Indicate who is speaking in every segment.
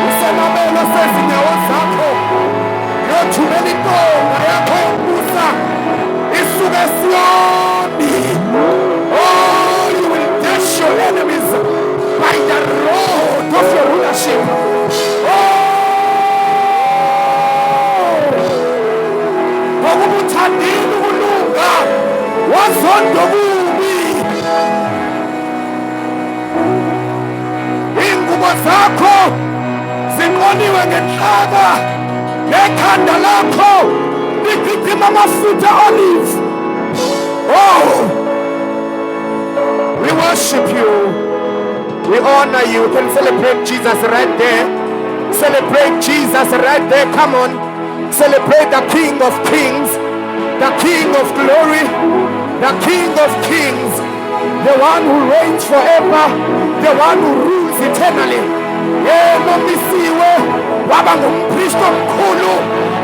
Speaker 1: usenabelo sezinyawo zakho yothumela intonga yakho yokubusa isuke eSiyoni. Oh, you will dash your enemies by the road of your rulership. Ngokubuthandile ukulunga wazonda ububi. Ingubo zakho zinqoniwe ngenhlaka, nekhanda lakho ligidima amafutha olive. Oh, we worship you, we honor you. You can celebrate Jesus right there. Celebrate Jesus right there. Come on, celebrate the King of Kings, the King of Glory, the King of Kings, the one who reigns forever, the one who rules eternally. Nomisiwe waba ngumpristi omkhulu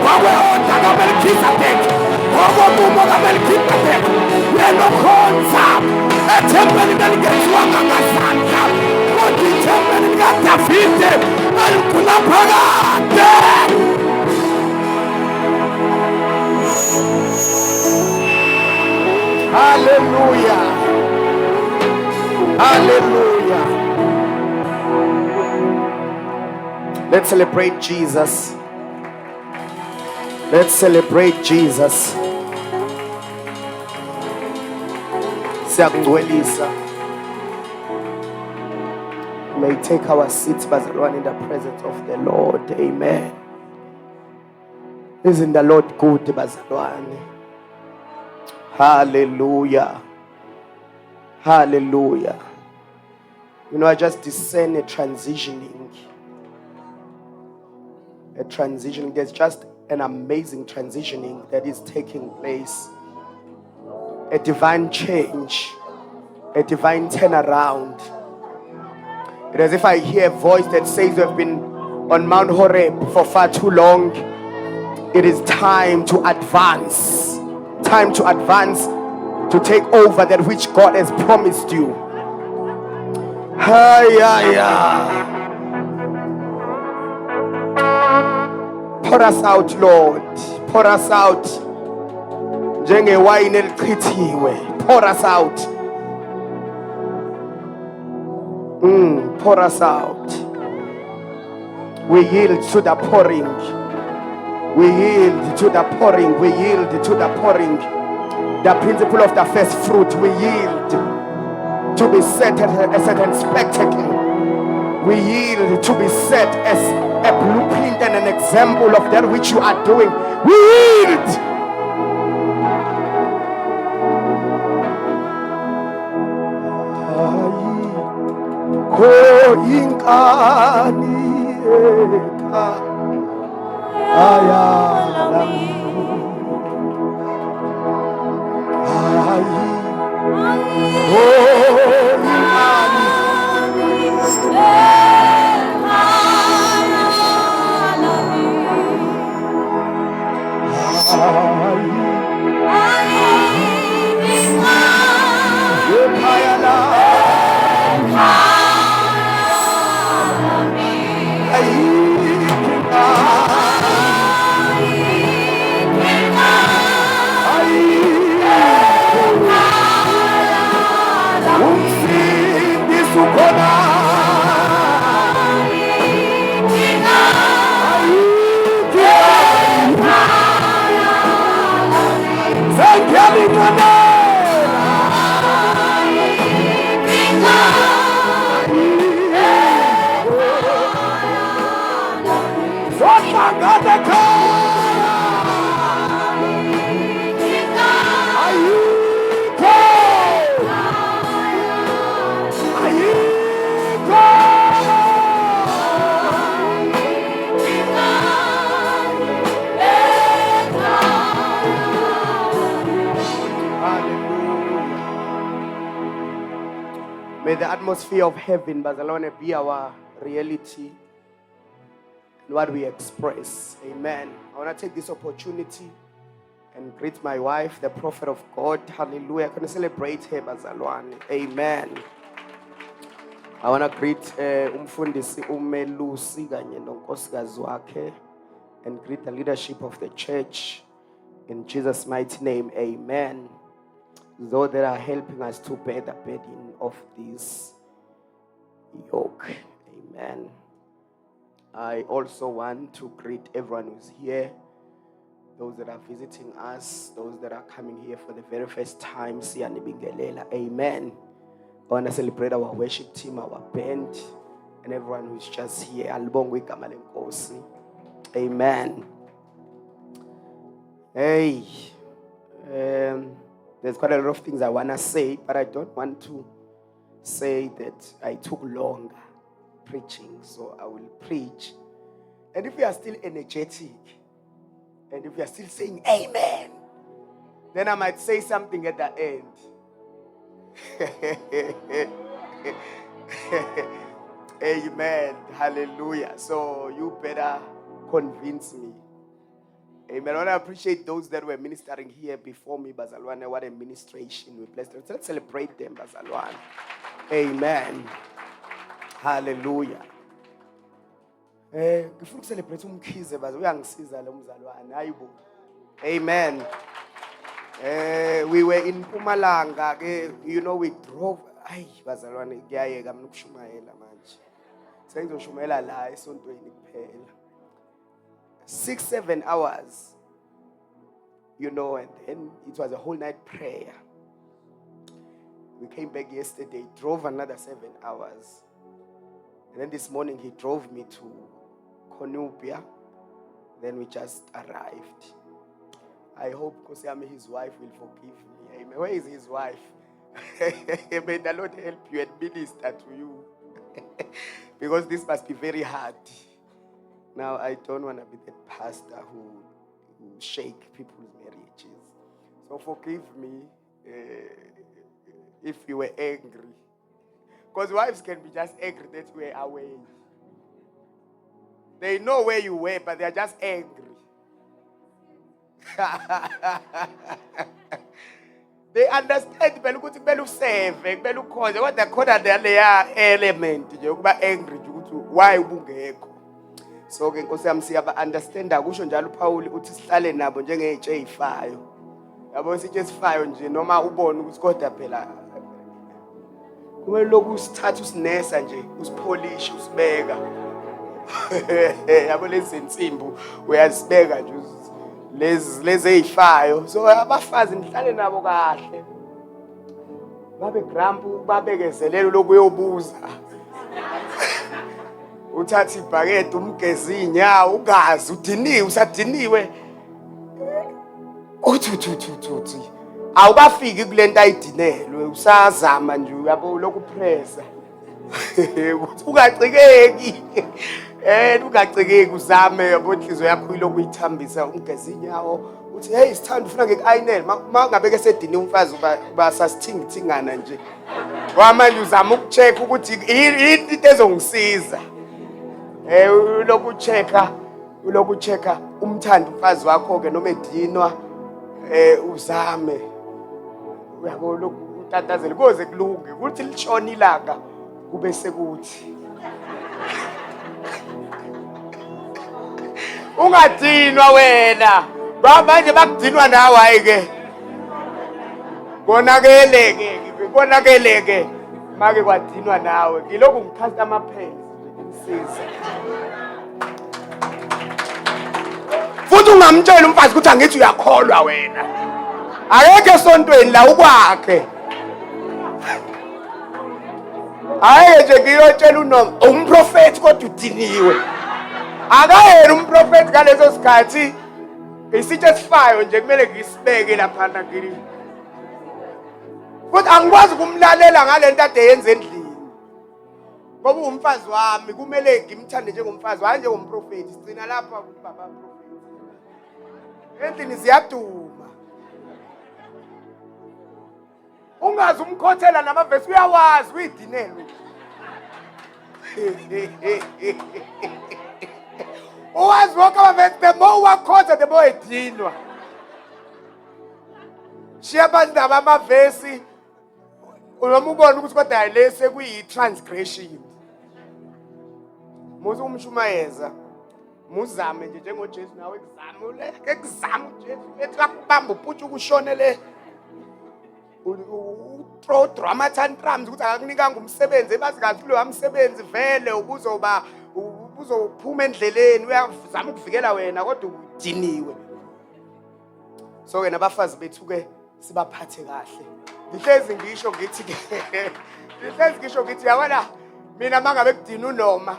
Speaker 1: wawe-oda kaMelkizedeki, wakomumo kaMelkizedeki, yena okhonza ethempelini elingenziwanga ngazandla, kodwa ithempeli likaDavide elikunaphakade. Hallelujah. Hallelujah. Let's celebrate Jesus. Let's celebrate Jesus. Siyakungcwelisa. May take our seats, bazalwane, in the presence of the Lord. Amen. Isn't the Lord good, bazalwane? Hallelujah. Hallelujah. You know, I just discern a transitioning. There's just an amazing transitioning that is taking place. A divine change. A divine turnaround. It is as if I hear a voice that says we've been on Mount Horeb for far too long. It is time to advance. Time to advance, to take over that which God has promised you. Pour us out, Lord. Pour us out. Njengewayini elichithiwe. Pour us out. Pour us out. We yield to the pouring. We yield to the pouring. We yield to the pouring. The principle of the first fruit. We yield to be set as a certain spectacle. We yield to be set as a blueprint and an example of that which you are doing. We yield. May the atmosphere of heaven, Bazalwane, be our reality and what we express. Amen. I want to take this opportunity and greet my wife, the prophet of God. Hallelujah. Can you celebrate her, Bazalwane? Amen. I want to greet umfundisi uMelusi kanye nonkosikazi wakhe and greet the leadership of the church in Jesus' mighty name. Amen. Those that are helping us to bear the burden of this yoke. Amen. I also want to greet everyone who's here, those that are visiting us, those that are coming here for the very first time. Amen. I want to celebrate our worship team, our band, and everyone who's just here. Amen. Hey, there's quite a lot of things I want to say, but I don't want to say that I took longer preaching, so I will preach. And if you are still energetic, and if you are still saying amen, then I might say something at the end. Amen. Hallelujah. So you better convince me. Amen. I want to appreciate those that were ministering here before me, Bazalwane. What a ministration. We bless them. Let's celebrate them, Bazalwane. Amen. Hallelujah. Ngifuna celebrate umkhize baze uyangisiza lo mzalwane. Hayibo. Amen. We were in Mpumalanga, we drove. Ay, bazalwane ngiyayeka mina ukushumayela manje. Sengizoshumayela la esontweni kuphela. 6-7 hours. And then it was a whole night prayer. We came back yesterday, drove another 7 hours. And then this morning he drove me to Konubia. Then we just arrived. I hope Kosiame, his wife, will forgive me. Amen. Where is his wife? May the Lord help you and minister to you. Because this must be very hard. Now, I don't want to be the pastor who shake people's marriages. So forgive me if you were angry. Because wives can be just angry that you were away. They know where you were, but they are just angry. They understand ukuthi kumele useve, kumele ukhonze, kodwa khona leya element nje ukuba angry nje ukuthi why ubungekho. So ke Nkosi yami siyaba understanda kusho njalo uPaul uthi sihlale nabo njengezitshe ezifayo. Yabo isitshe esifayo nje noma ubone ukuthi kodwa phela kumele lokhu usithatha usinesa nje usipholishe usibeka. Yabo lezi insimbu uyazibeka nje lezi ezifayo. So abafazi nihlale nabo kahle. Babe grampu babekezelele lokuyobuza. Uthatha ibhakede umgezi inyawo ungazi udiniwe usadiniwe. Uthi awubafiki kulento ayidinelwe usazama nje uyabo lokhu pressa. Ungacikeki. Ungacikeki uzame yabo inhliziyo yakho ilokhu ithambisa umgezi inyawo. Uthi hey sithanda ufuna ngeke-ayinele mangabeke sediniwe umfazi uba sasithingithingana nje. Wamanje uzama ukucheck ukuthi into ezongisiza. Ulokhu checka umthanda umfazi wakho ke noma edinwa uzame uyabo lokhu utatazela koze kulunge ukuthi lishona ilanga kube sekuthi ungadinwa wena manje bakudinwa nawe ayike konakeleke make kwadinwa nawe ngilokhu ngikhasta amaphela ngisiza futhi ungamtshela umfazi ukuthi angithi uyakholwa wena akekho esontweni la ukwakhe hayi nje ngiyotshela unoma umprofeti kodwa udiniwe akayena umprofeti ngaleso sikhathi isitshe esifayo nje kumele ngisibeke lapha ngini futhi angikwazi kumlalela ngalento ade yenza endlini ngoba umfazi wami kumele ngimthande njengomfazi hayi njengomprofeti sigcina lapha ubaba profeti endlini ziyaduma ungazi umkhothela namavesi uyawazi uyidinelwe uwazi wonke amavesi the more uwakhotha the more edinwa shiya bandaba amavesi Noma ubona ukuthi kodwa lese kuyi-transgression. Muze umshumayeza. Muzame nje njengoJesu nawe ekuzama uleke ekuzama uJesu ethi akubamba uphuthu ukushone le. Throw drama tantrums ukuthi akakunikanga umsebenzi ebazi kahle lo umsebenzi vele uzophuma endleleni uyazama ukuvikela wena kodwa udiniwe. So ke nabafazi bethu ke sibaphathe kahle. Ngihlezi ngisho ngithi yabona mina mangabe kudina uNoma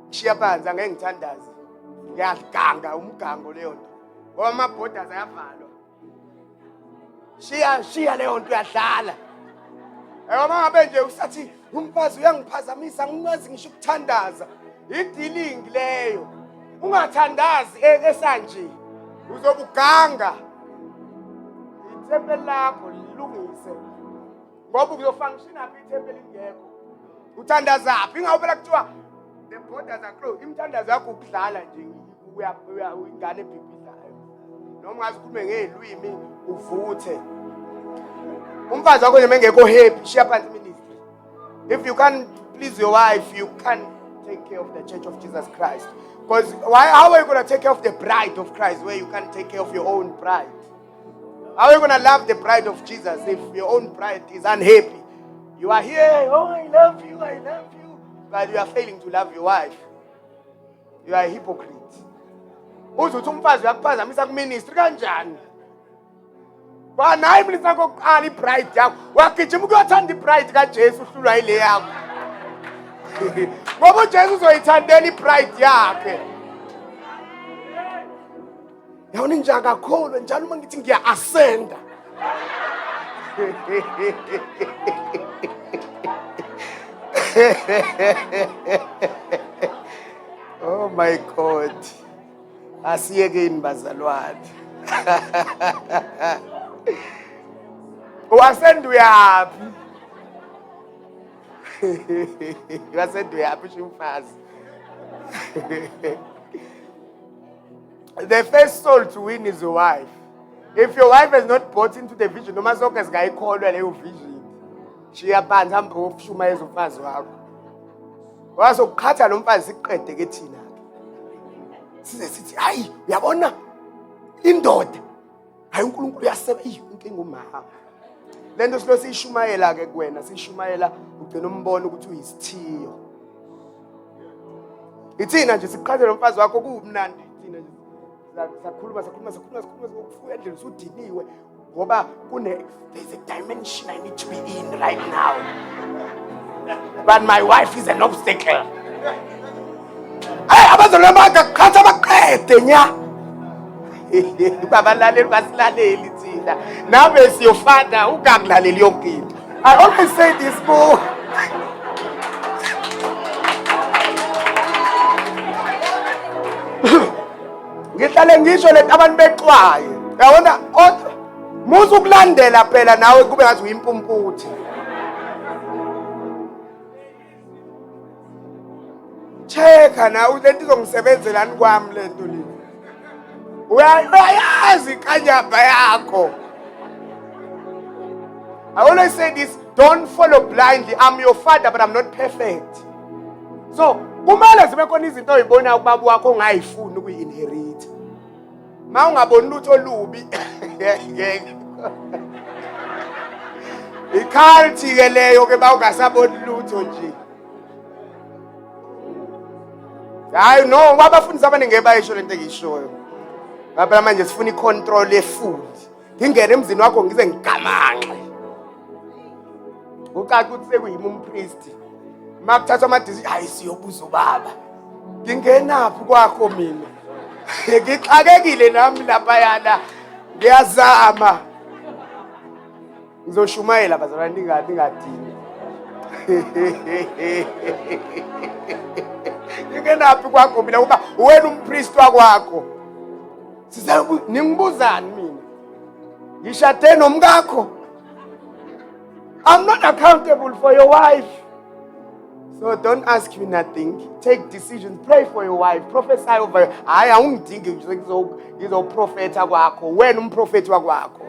Speaker 1: ngishiya phansi angeke ngithandaze. Ngiyaganga umgango leyo nto. Ngoba ama-borders ayavalwa. Shiya leyo nto uyadlala. Uma ngabe nje usathi umfazi uyangiphazamisa ngingazi ngisho ukuthandaza. I-dealing leyo. Ungathandazi esanje. Uzobuganga. Ithempeli lakho lilungise. Ngoba uzofunction apha ithempeli ingekho. Uthandaza aphi? Ingawubela kuthiwa the borders are closed. Imthandazo yakho ukudlala nje ingane ebhibhizayo. Noma ungazi ukukhulume ngelwimi uvuthe. Umfazi wakho nje mengekho happy shiya phansi ministry. If you can't please your wife, you can't take care of the church of Jesus Christ. Because how are you going to take care of the bride of Christ where you can't take care of your own bride? How are you going to love the bride of Jesus if your own bride is unhappy? You are here, oh, I love you, but you are failing to love your wife. You are a hypocrite. Uzuthi umfazi uyakuphazamisa kuministry kanjani? Naye ministry kokuqala ibride yakho wagijima ukuyothanda ibride kaJesu uhlulwa yile yakho. Ngoba uJesu uzoyithandela ibride yakhe. Yawona njalo kakhulu njalo uma ngithi ngiya-ascenda. Oh my God. Asiyekeni bazalwane. Uascend uyaphi? Uascend uyaphi shumfazi? The first soul to win is your wife. If your wife has not bought into the vision, noma zonke zingayikholwa leyo vision. Shiya phansi hamba ushumayeza umfazi wakho. Wazokuqhatha lo mfazi siqede ke thina. Size sithi hayi uyabona indoda hayi uNkulunkulu uyasebenza inkinga umama. Lento silo siyishumayela ke kuwena siyishumayela ugcina umbona ukuthi uyisithiyo. Ithina nje siqhathe lo mfazi wakho kuumnandi thina nje. Sakhuluma ukufuya endlela usudiniwe ngoba there's a dimension I need to be in right now. But my wife is an obstacle. Hey, abazalwane bangakhatha baqede nya. Babalaleli basilaleli thina. Nawe siyofanda ungakulaleli yonke into. I always say this more. Ngihlale ngisho lento abantu bexwaye. Uyabona kodwa musu ukulandela phela nawe kube ngathi uyimpumputhi. Cheka na lento izongisebenzelani kwami lento le. Uyayazi kanyamba yakho. I always say this, don't follow blindly. I'm your father but I'm not perfect. So, kumele zibe khona izinto oyibona ubaba wakho ongayifuni ukuyi-inherit. Ma ungaboni lutho olubi ngeke. Ikhalthi ke leyo ke bawungasaboni lutho nje. Hayi no, abafundisi abaningi ngebayisho lento engiyishoyo. Ngapha manje sifuna icontrol efull. Ngingene emzini wakho ngize ngigamanxe. Ucaca ukuthi sekuyimi umpriest. Makuthatha amadecision hayi siyobuza ubaba. Ngingenaphi kwakho mina? Ngixakekile nami lapha yana. Ngiyazama. Ngizoshumayela bazalwane ningadini. Ngingenaphi kwakho mina kuba wena umpriest wakwakho. Sizabe ningibuzani mina? Ngishade nomkakho. I'm not accountable for your wife. So don't ask me nothing. Take decisions. Pray for your wife. Prophesy over her. Hayi awungidingi ngizoprofeta kwakho. Wena umprofeti wakwakho.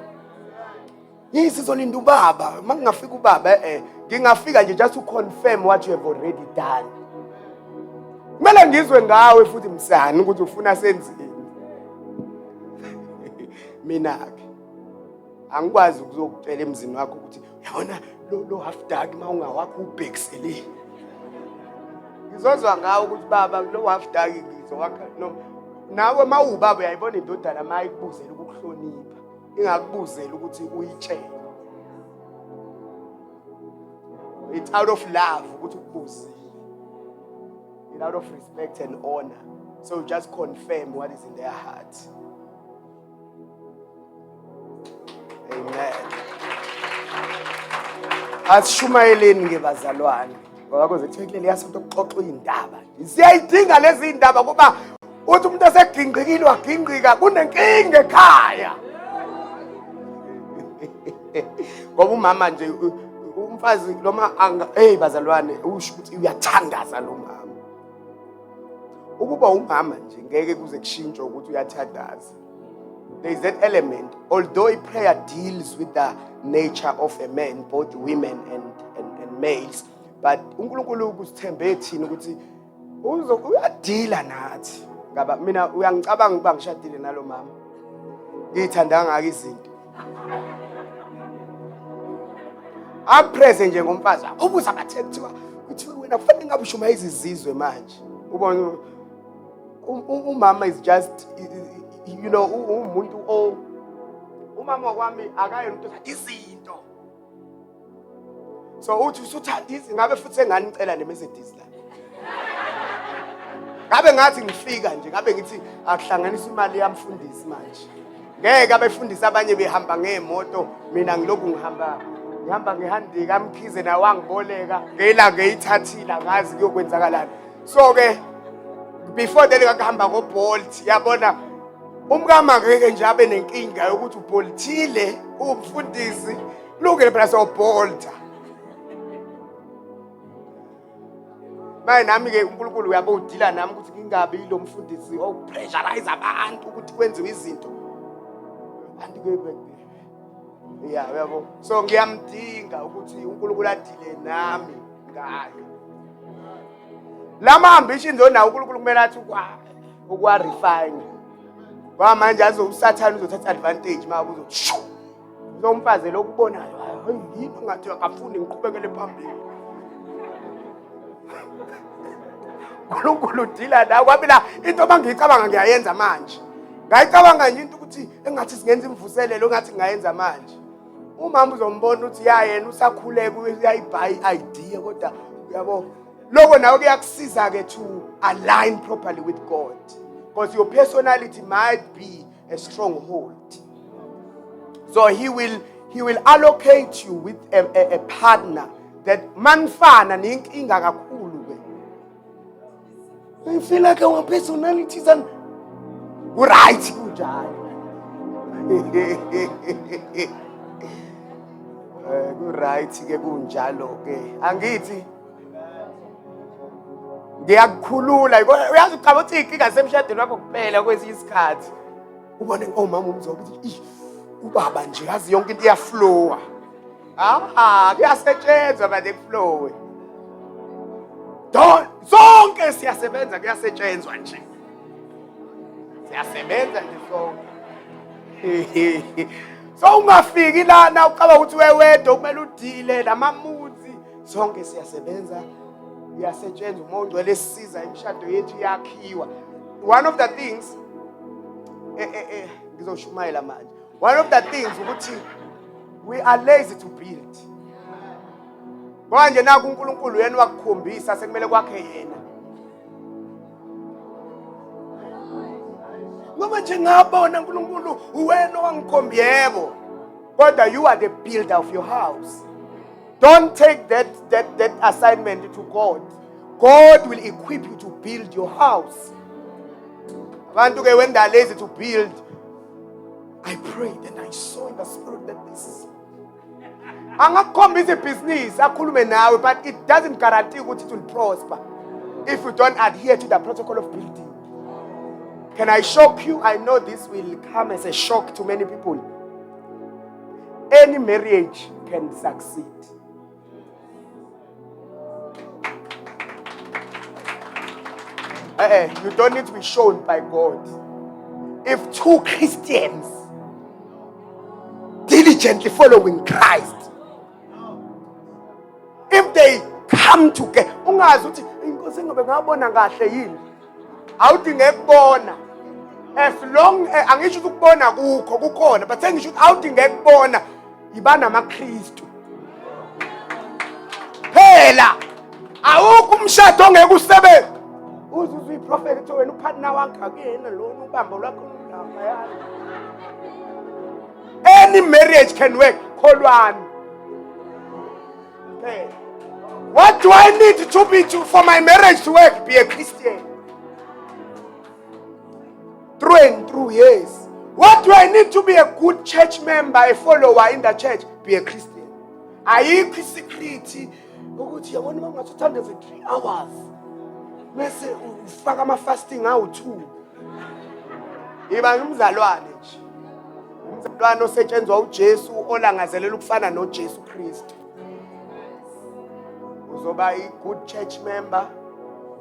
Speaker 1: Sizolinda ubaba. Mangingafika ubaba ngingafika nje just to confirm what you have already done. Kumele ngizwe ngawe futhi msana ukuthi ufuna senzeni. Mina-ke angikwazi ukuzokutshela emzini wakho ukuthi yabona lo half dark mawungawakho ubhekisele. Ngizozwa ngawe ukuthi baba lo half dark ngizowakha no. Nawe mawubaba uyayibona indodana mayikubuzela ukukuhlonipha. Ingakubuzela ukuthi uyitshele. It's out of love ukuthi ukubuzile. It's out of respect and honor. So just confirm what is in their heart. Amen. Asishumayeleni ke bazalwane. Ngoba kuze kuthiwe kuleli yasonto kuxoxwa indaba. Siyayidinga lezi indaba ngoba uthi umuntu esegingqikile wagingqika kunenkinga ekhaya. Ngoba umama nje umfazi noma bazalwane usho ukuthi uyathandaza lo mama. Ukuba umama nje ngeke kuze kushintshwe ukuthi uyathandaza. There is that element, although prayer deals with the nature of a man, both women and males, but uNkulunkulu kusithembe thina ukuthi uyadila nathi. Ngaba mina uyangicabanga ukuba ngishadile nalo mama. Ngiyithanda ngaka izinto. Apresent nje ngomfazi. Ubuza bathe kuthiwa wena kufanele ngabe ushuma izizizwe manje. Ubona umama is just umuntu umama kwami akaye umuntu othi izinto. So uthi usuthanda izinto ngabe futhi enganicela neMercedes la. Ngabe ngathi ngifika nje ngabe ngithi akuhlanganisa imali yamfundisi manje. Ngeke abefundisa abanye behamba ngeemoto mina ngilokhu ngihamba ngehandi kaMkhize naye wangiboleka ngela ngeyithathila ngazi kuyokwenzakalana. So ke before then ngahamba ngoBolt yabona umkama ngeke nje abe nenkinga yokuthi uBoltile umfundisi lungele phela soBolta. Manje nami ke uNkulunkulu uyabo udila nami ukuthi ngingabi lo mfundisi opressurize abantu ukuthi kwenziwe izinto. Andike yabo. So ngiyamdinga ukuthi uNkulunkulu adile nami ngayo. Lama ambitions onawo uNkulunkulu kumele athi ukwa refine. Ngoba manje usathana uzothatha advantage maku uzoshu. Uzomfaze lokubonayo. Hayi yini ngathi akafundi ngiqhubekele phambili. uNkulunkulu udila la kwabila into mangicabanga ngiyayenza manje. Ngayicabanga nje into ukuthi engathi singenza imvuselelo engathi ngayenza manje. Umama uzombona ukuthi yena usakhuleka uyayibhayi idea kodwa uyabo lokho nawe kuyakusiza ke to align properly with God because your personality might be a stronghold. So he will allocate you with a partner that manfana nenkinga kakhulu ke. You feel like our personalities and right kunjalo. Right ke kunjalo ke. Angithi ngiyakukhulula uyazi uqaba uthi inkinga semshadweni wakho kuphela kwesinye isikhathi ubone omama umzoba uthi ubaba nje yazi yonke into iyaflowa kuyasetshenzwa but ekuflowe zonke siyasebenza kuyasetshenzwa nje siyasebenza nje sonke so ungafiki lana uqaba ukuthi wewedwa kumele udile namamuzi zonke siyasebenza yasetshenzwa uMongcwele esisiza imishado yethu yakhiwa. One of the things ngizoshumayela manje. One of the things ukuthi we are lazy to build. Manje naku uNkulunkulu yena wakukhombisa sekumele kwakhe yena. Ngoba nje ngabona uNkulunkulu uwena wangikhomba yebo. Kodwa you are the builder of your house. Don't take that assignment to God. God will equip you to build your house. When they are lazy to build, I prayed and I saw in the spirit that this is a business, but it doesn't guarantee that it will prosper if you don't adhere to the protocol of building. Can I shock you? I know this will come as a shock to many people. any marriage can succeed. You don't need to be shown by God. If two Christians diligently following Christ, if they come together, ungazi uthi inkosi ngobe ngabona kahle yini, awudinge kubona. As long angisho ukubona kukho kukhona, but sengisho ukuthi awudinge kubona ibana amaKristu. Phela awukho umshado ongeke usebenze. Uzuzwe iprofeti ethi wena upartner wakhe akuyena lona ubambo lwakho lapha. Any marriage can work. Kholwani. Okay. What do I need to be for my marriage to work? Be a Christian. Through and through, yes. What do I need to be a good church member, a follower in the church? Be a Christian. Ayikho security ukuthi yabona uma ngathanda for 3 hours. Bese ufaka ama fasting awu2. Iba umzalwane nje. Umzalwane osetshenzwa uJesu olangazelela ukufana noJesu Kristu. Uzoba a good church member,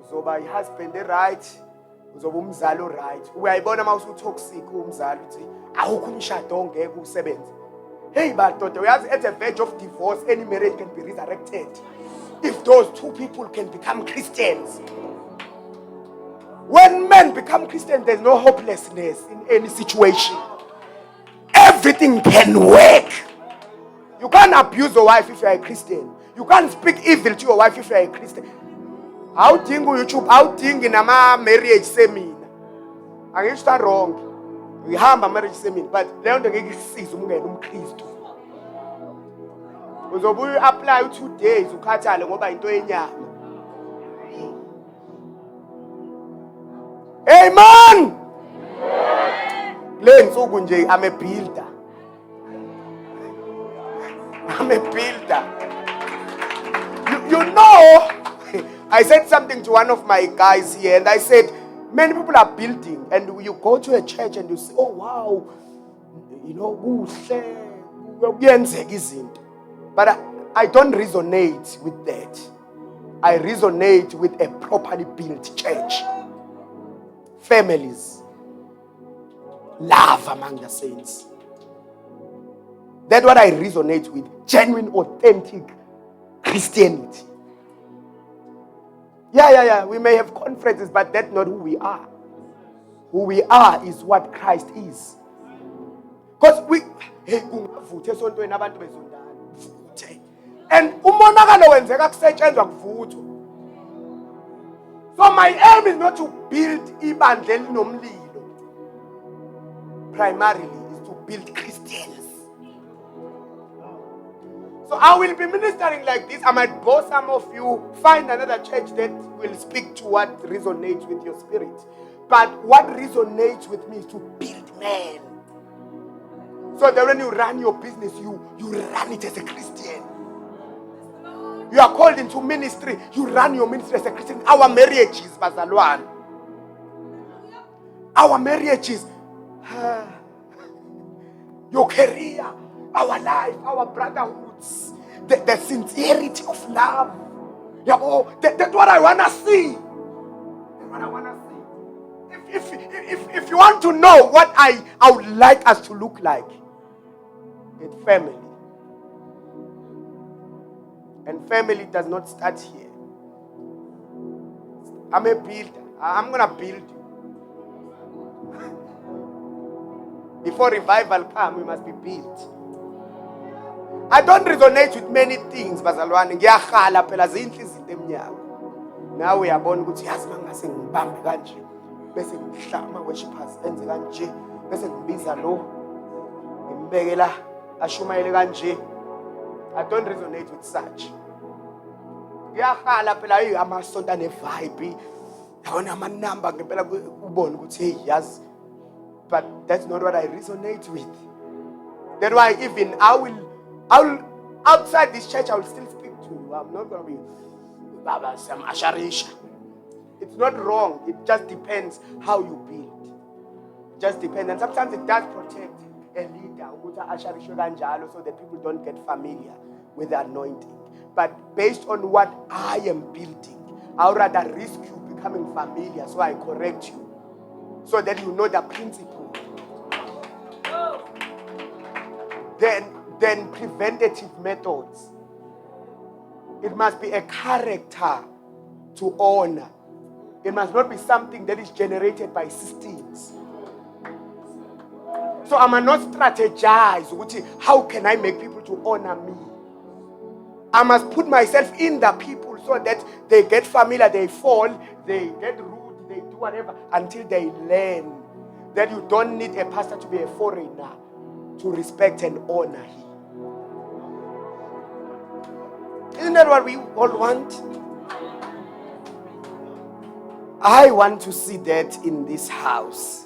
Speaker 1: uzoba a husband right, uzoba umzali right. Uyayibona mawusu toxic umzali uthi awukho umshado ongeke usebenze. Hey badoda, uyazi at the verge of divorce any marriage can be resurrected if those two people can become Christians. When men become Christians, there's no hopelessness in any situation. Everything can work. You can't abuse your wife if you are a Christian. You can't speak evil to your wife if you are a Christian. How do you YouTube? How do you nama marriage seminar? Angisho that wrong. We have a marriage seminar, but leyo nto ngeke isize umngene umKristu. Uzobuya apply 2 days ukhathale ngoba into yenyama. Amen. Le nsuku nje I'm a builder. I'm a builder. You know, I said something to one of my guys here, and I said, many people are building, and you go to a church and you say, oh wow, you know, but I don't resonate with that. I resonate with a properly built church. Families. Love among the saints. That's what I resonate with. Genuine, authentic Christianity. Yeah. We may have conferences, but that's not who we are. Who we are is what Christ is. Because and umonakalo wenzeka kusetshenzwa kuvuthwa. So my aim is not to build ibandla elinomlilo. Primarily is to build Christians. So I will be ministering like this. I might bore some of you. Find another church that will speak to what resonates with your spirit. But what resonates with me is to build men. So that when you run your business, you run it as a Christian. You are called into ministry, you run your ministry as a Christian. Our marriages, bazalwane. Our marriages, your career, our life, our brotherhoods, the sincerity of love. That's what I want to see. That's what I want to see. If you want to know what I would like us to look like, it's family. And family does not start here. I'm a builder. I'm going to build you. Before revival comes, we must be built. I don't resonate with many things, bazalwane. Ngiyakhala phela zinhle izinto eminyaka. Now we are born ukuthi yazi mangase ngibambe kanje. Bese ngihlama worshipers enze kanje. Bese ngibiza lo. Ngimbeke la ashumayele kanje. I don't resonate with such. Ngiyakhala phela amasonto ane vibe. Yabona ama number ngempela ubone ukuthi hey yazi. But that's not what I resonate with. That's why even I will outside this church I will still speak to you. I'm not going to be Baba Sam Asharisha. It's not wrong. It just depends how you build. It just depends. And sometimes it does protect a leader ukuthi asharishwe kanjalo so that people don't get familiar with the anointing. But based on what I am building, I would rather risk you becoming familiar so I correct you so that you know the principle. Then preventative methods. It must be a character to honor. It must not be something that is generated by systems. So I must not strategize. How can I make people to honor me? I must put myself in the people so that they get familiar, they fall, they get rude, they do whatever until they learn that you don't need a pastor to be a foreigner to respect and honor him. Isn't that what we all want? I want to see that in this house.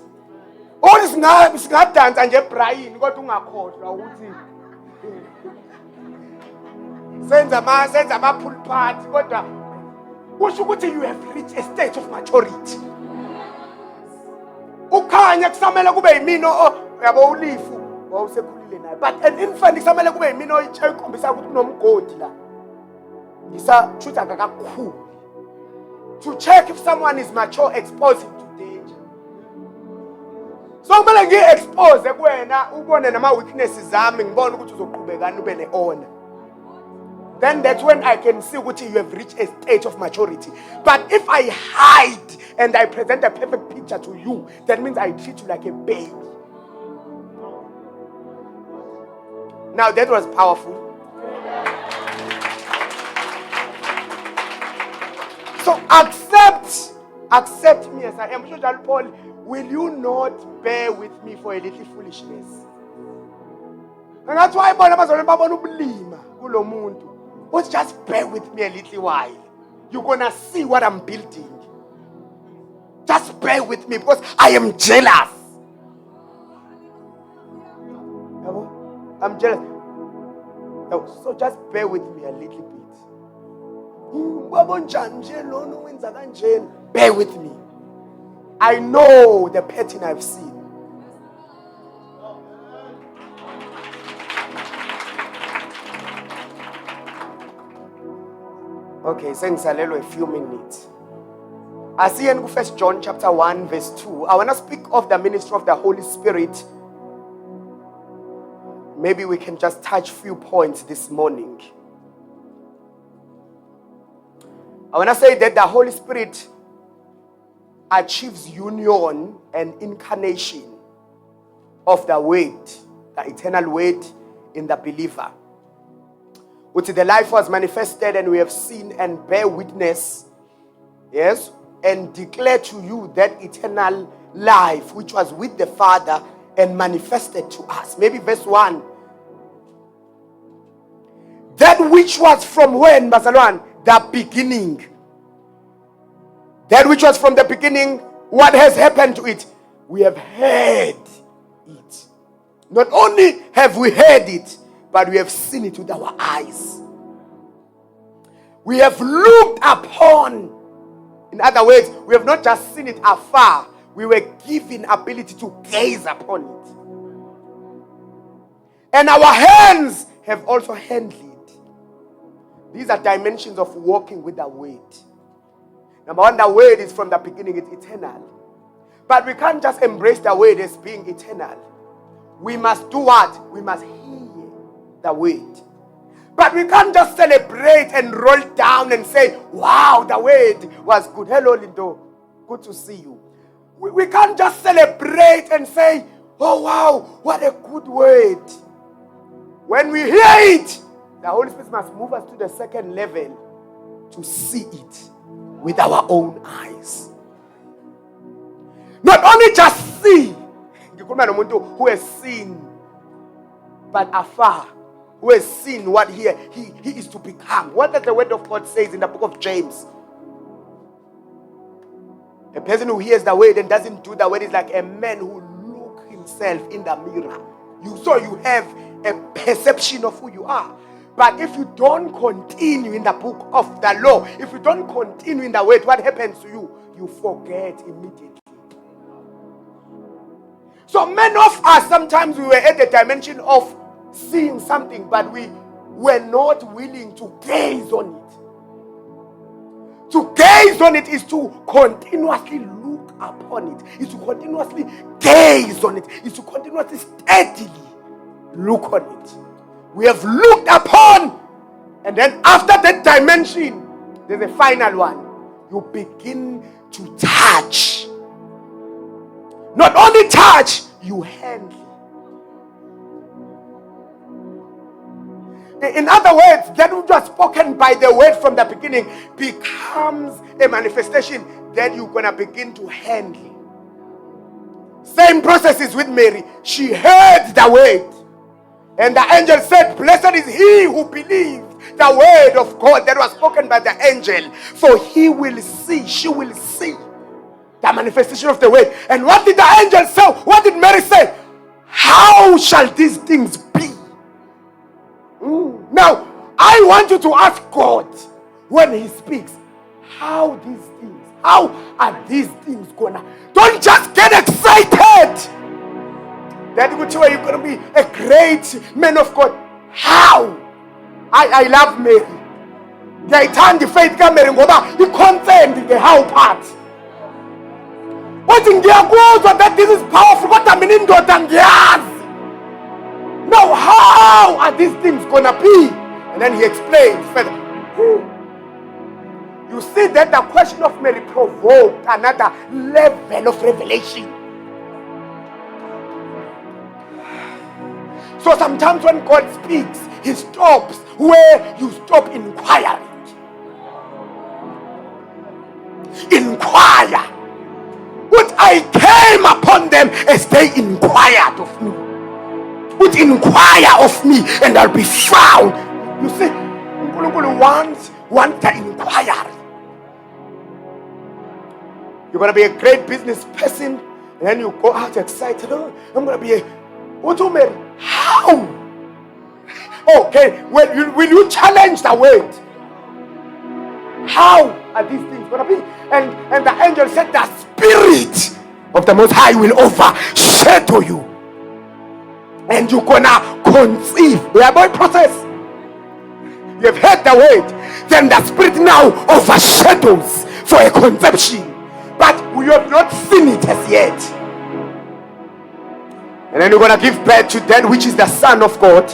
Speaker 1: Oh, it's not dance and just Brian. Go to my court. Send a pool party. What you have reached a stage of maturity. Ukanya kusamela kube yimino yabo ulifu wawusekhulile naye. But an infant kusamela kube yimino ichayo ikhombisa ukuthi kunomgodi la. Ngisa kakhulu. To check if someone is mature, expose him to danger. So kumele ngi-expose kuwena ubone nama-weaknesses zami ngibone ukuthi uzoqhubekani ube ne-honor. Then that's when I can see ukuthi you have reached a stage of maturity. But if I hide and I present a perfect picture to you, that means I treat you like a baby. Now that was powerful. So accept me as I am. Paul, will you not bear with me for a little foolishness? And that's why just bear with me a little while. You're gonna see what I'm building. Just bear with me because I am jealous. I'm jealous. So just bear with me a little bit. Bear with me. I know the pattern I've seen. Okay, thanks a few minutes. I see in 1 John chapter 1 verse 2. I want to speak of the ministry of the Holy Spirit. Maybe we can just touch a few points this morning. I want to say that the Holy Spirit achieves union and incarnation of the Word, the eternal Word in the believer. Which the life was manifested and we have seen and bear witness, yes, and declare to you that eternal life which was with the Father and manifested to us. Maybe verse 1. That which was from when, Bazalwan? The beginning. That which was from the beginning, what has happened to it? We have heard it. Not only have we heard it, but we have seen it with our eyes. We have looked upon. In other words, we have not just seen it afar. We were given ability to gaze upon it. And our hands have also handled it. These are dimensions of walking with the Word. Number one, the Word is from the beginning, it's eternal. But we can't just embrace the Word as being eternal. We must do what? We must hear the Word. But we can't just celebrate and roll down and say, wow, the Word was good. Hello, Lindo. Good to see you. We can't just celebrate and say, oh, wow, what a good Word. When we hear it, the Holy Spirit must move us to the second level to see it with our own eyes. Not only just see, who has seen, but afar, who has seen what he is to become. What does the Word of God says in the book of James? A person who hears the Word and doesn't do the Word is like a man who looks himself in the mirror. You have a perception of who you are. But if you don't continue in the book of the law, if you don't continue in the Word, what happens to you? You forget immediately. So many of us, sometimes we were at the dimension of seeing something, but we were not willing to gaze on it. To gaze on it is to continuously look upon it. Is to continuously gaze on it. Is to continuously steadily look on it. We have looked upon, and then after that dimension, there's a final one. You begin to touch. Not only touch, you handle. In other words, that which was spoken by the word from the beginning becomes a manifestation that you're going to begin to handle. Same process is with Mary. She heard the word. And the angel said, blessed is he who believes the word of God that was spoken by the angel. For he will see, she will see the manifestation of the word. And what did the angel say? What did Mary say? How shall these things be? Now, I want you to ask God when he speaks, how are these things gonna? Don't just get excited that you're going to be a great man of God. How? I love Mary. Ngiyayithanda ifaith kaMary ngoba i-concerned nge-how part. But ngiyakuzwa that this is powerful, kodwa mina indoda ngiyazi. Now, how are these things gonna be? And then he explains further. You see that the question of Mary provoked another level of revelation. So sometimes when God speaks, he stops where you stop inquiring. Inquire. But I came upon them as they inquired of me. Would inquire of me and I'll be found. You see, Nkulunkulu wants the inquiry. You're going to be a great business person, and then you go out excited. Oh, I'm going to be a... What do you mean? How? Okay, will you challenge the word? How are these things going to be? And the angel said, the Spirit of the Most High will overshadow you. And you're going to conceive. We are going process. You have heard the word. Then the Spirit now overshadows for a conception. But we have not seen it as yet. And then you're going to give birth to that which is the Son of God.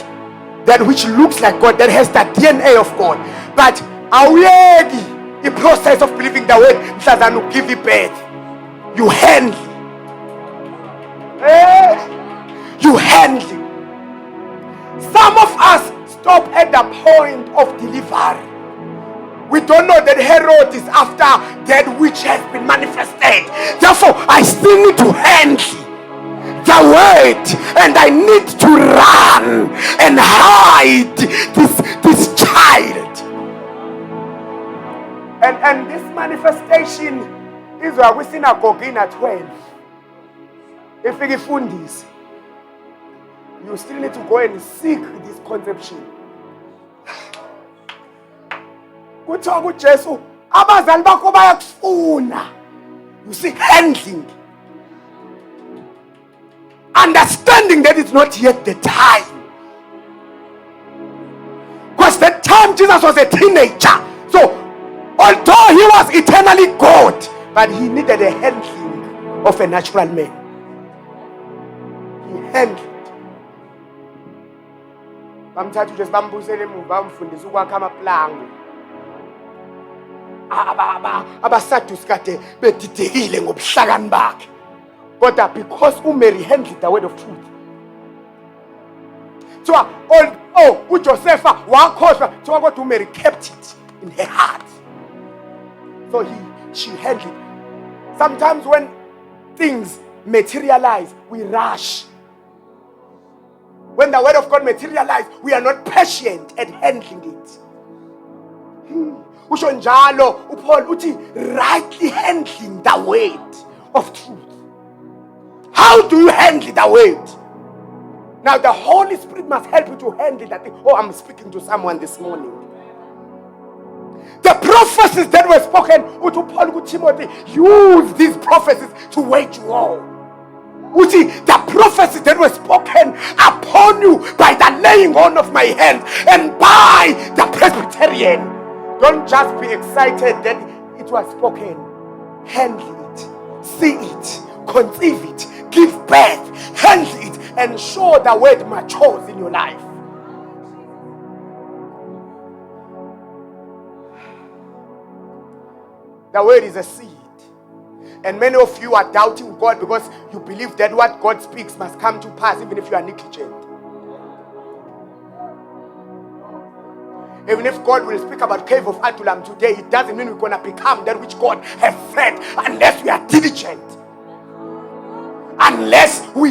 Speaker 1: That which looks like God. That has the DNA of God. But awuyeki the process of believing the word mhlazana give you birth. You handle. You handle. Some of us stop at the point of delivery. We don't know that Herod is after that which has been manifested. Therefore, I still need to handle the word, and I need to run and hide this child. And this manifestation is where we see at 12. If we find this, you still need to go and seek this conception. Kuthiwa kuJesu abazali bakho bayakufuna. You see, handling, understanding that it's not yet the time. Because that time Jesus was a teenager. So although he was eternally God, but he needed a handling of a natural man. He handled. Bamthatha uJesu bambusele emuva bamfundisa ukwakha amaplango. Abasaddusi kade bedidekile ngobuhlakani bakhe. Kodwa because uMary handled the word of truth. So uJosepha wakhohlwa kuthiwa kodwa uMary kept it in her heart. So she handled it. Sometimes when things materialize, we rush. When the word of God materializes, we are not patient at handling it. Usho njalo uPaul uthi rightly handling the word of truth. How do you handle the word? Now the Holy Spirit must help you to handle that thing. Oh, I'm speaking to someone this morning. The prophecies that were spoken to Paul, to Timothy, use these prophecies to wage war. The prophecies that were spoken upon you by the laying on of my hand and by the Presbyterian. Don't just be excited that it was spoken. Handle it, see it, conceive it, give birth, handle it, and show the word matures in your life. The word is a seed. And many of you are doubting God because you believe that what God speaks must come to pass even if you are negligent. Even if God will speak about cave of Adullam today, it doesn't mean we're going to become that which God has said unless we are diligent. Unless we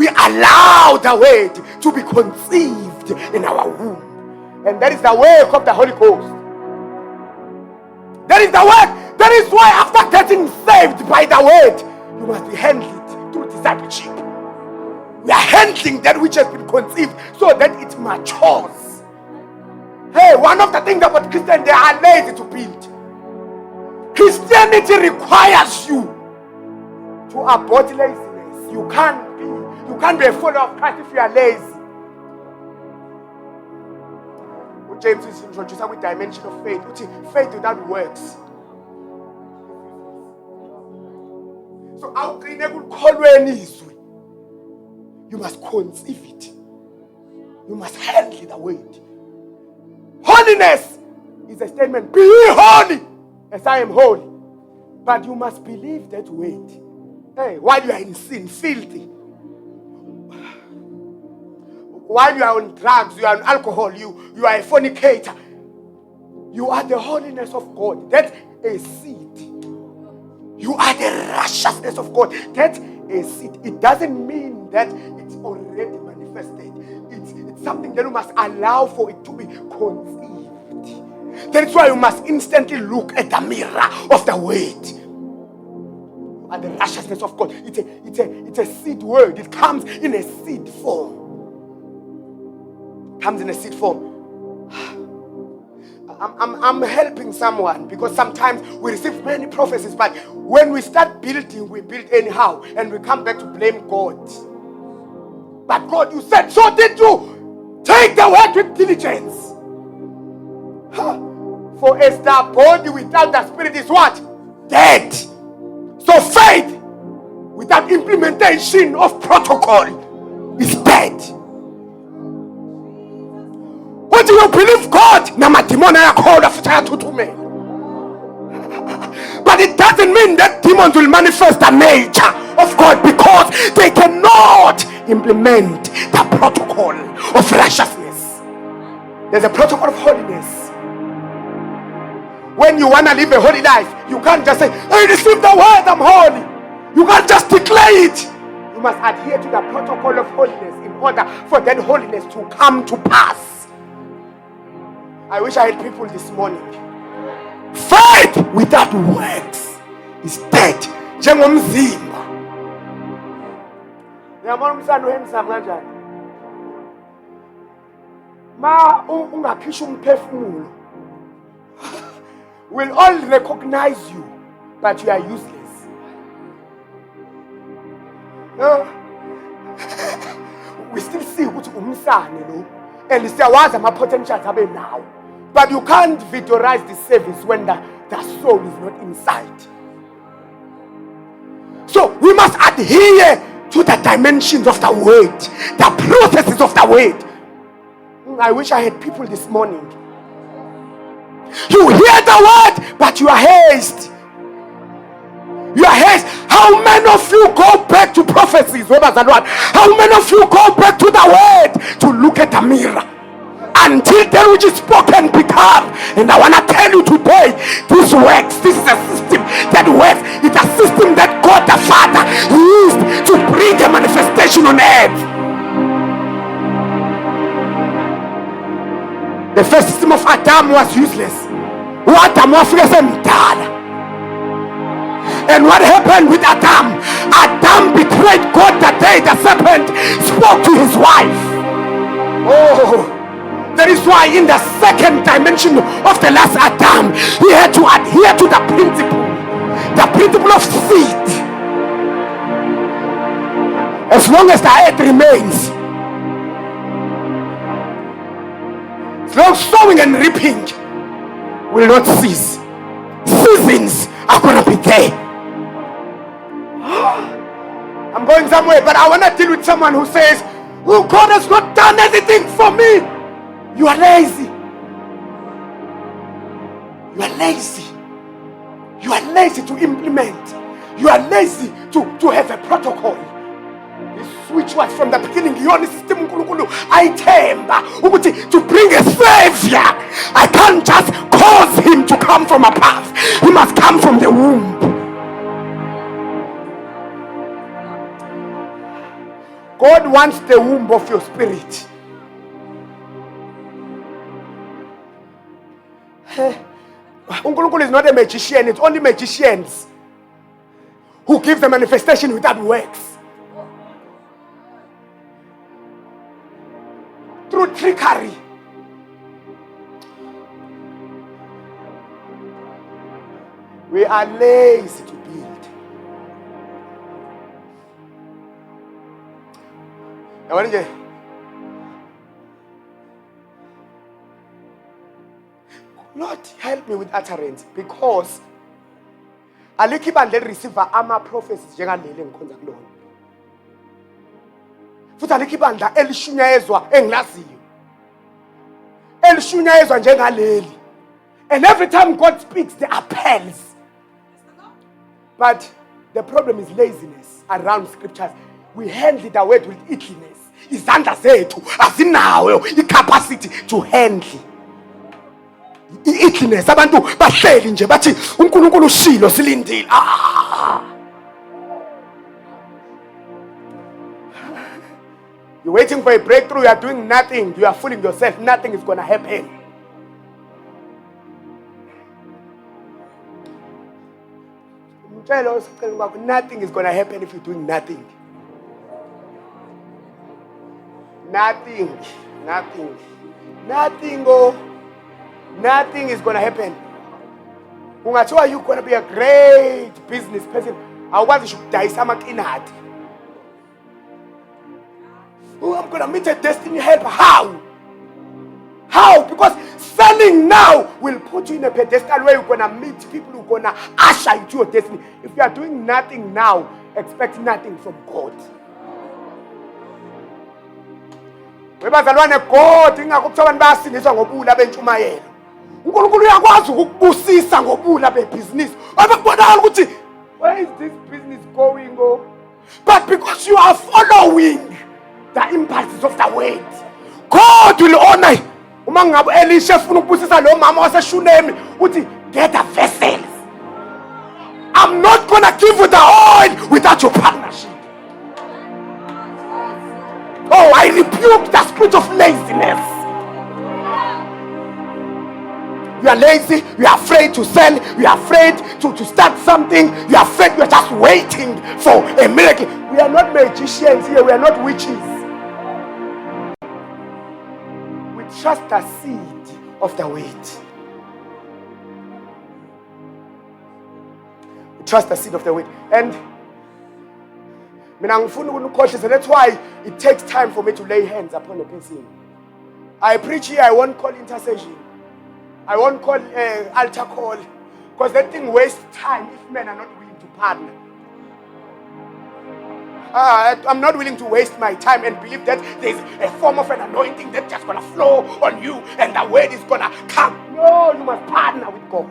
Speaker 1: allow the word to be conceived in our womb. And that is the work of the Holy Ghost. That is the work. That is why after getting saved by the word, you must be handled through discipleship. We are handling that which has been conceived so that it matures. Hey, one of the things about Christians, they are lazy to build. Christianity requires you to abort laziness. You can't be a follower of Christ if you are lazy. James is introduced with dimension of faith. Faith without works. So how can you call you must conceive it. You must handle the word. Holiness is a statement. Be holy as I am holy. But you must believe that word. Hey, while you are in sin, filthy. While you are on drugs, you are on alcohol, you are a fornicator. You are the holiness of God. That's a seed. You are the righteousness of God. That's a seed. It doesn't mean that it's already manifested. It's something that you must allow for it to be conceived. That's why you must instantly look at the mirror of the word. You are the righteousness of God. It's a seed word. It comes in a seed form. Comes in a seed form. I'm helping someone because sometimes we receive many prophecies, but when we start building, we build anyhow, and we come back to blame God. But God, you said, so did you. Take the word with diligence. For as the body without the spirit is what? Dead. So faith without implementation of protocol is dead. What do you believe God? But it doesn't mean that demons will manifest the nature of God because they cannot implement the protocol of righteousness. There's a protocol of holiness. When you want to live a holy life, you can't just say, I receive the word, I'm holy. You can't just declare it. You must adhere to the protocol of holiness in order for that holiness to come to pass. I wish I had people this morning. Faith without works is dead. Njengomzimba. Uyabona umsana uhenza kanjani? Ma ungakhishwa umphefumulo. We'll all recognize you, but you are useless. We still see ukuthi umsane lo, and siyawazi ama potentials abe now. But you can't victorize the service when the soul is not inside. So we must adhere to the dimensions of the word, the processes of the word. I wish I had people this morning. You hear the word, but you are hazed. You are hazed. How many of you go back to prophecies? How many of you go back to the word to look at the mirror? Until that which is spoken become. And I want to tell you today, this works. This is a system that works. It's a system that God the Father used to bring a manifestation on earth. The first system of Adam was useless. And what happened with Adam? Adam betrayed God the day the serpent spoke to his wife. Oh, that is why in the second dimension of the last Adam, he had to adhere to the principle of seed. long as the earth remains, as long as sowing and reaping will not cease, seasons are going to be there. I'm going somewhere, but I want to deal with someone who says, oh, God has not done anything for me. You are lazy. You are lazy. You are lazy to implement. You are lazy to have a protocol. This switch was from the beginning. To bring a savior, I can't just cause him to come from a path. He must come from the womb. God wants the womb of your spirit. Unkulunkulu is not a magician. It's only magicians who give the manifestation without works. Through trickery. We are lazy to build. Lord, help me with utterance, because alikho ibandla eliceiver ama-prophecies njengaleli engikhonza kulona. Futhi alikho ibandla elishunyayezwa engilaziyo, elishunyayezwa njengaleli. And every time God speaks, there are pearls. But the problem is laziness around scriptures. We handle the word with idleness. Izandla zethu azinawo i-capacity to handle i-idleness. Abantu bahleli nje bathi uNkulunkulu ushilo silindile. You're waiting for a breakthrough, you are doing nothing. You are fooling yourself. Nothing is going to happen. Nothing is going to happen if you're doing nothing. Nothing. Oh, nothing is going to happen. Ungathiwa you're going to be a great business person. Awukwazi nje ukudayisa amakinati. Oh, I'm going to meet a destiny helper. How? Because selling now will put you in a pedestal where you're going to meet people who are going to usher you to your destiny. If you are doing nothing now, expect nothing from God. Webazalwane, God ingakho abantu bayasindiswa ngobula bentshumayelo. uNkulunkulu uyakwazi ukubusisa ngobula bebhizinisi. Abekubonakala ukuthi where is this business going? But because you are following the impulses of the word, God will honor. Uma ngabe Elisha ufuna ukubusisa lo mama waseShunemi uthi get a vessels. I'm not going to give you the oil without your partnership. Oh, I rebuke the spirit of laziness. You are lazy, you are afraid to sell, you are afraid to start something, you are afraid, you are just waiting for a miracle. We are not magicians here, we are not witches. We trust the seed of the word. We trust the seed of the word. And that's why it takes time for me to lay hands upon a person. I preach here, I won't call intercession. I won't call altar call. Because that thing wastes time if men are not willing to partner. I'm not willing to waste my time and believe that there's a form of an anointing that's just going to flow on you and the word is going to come. No, you must partner with God.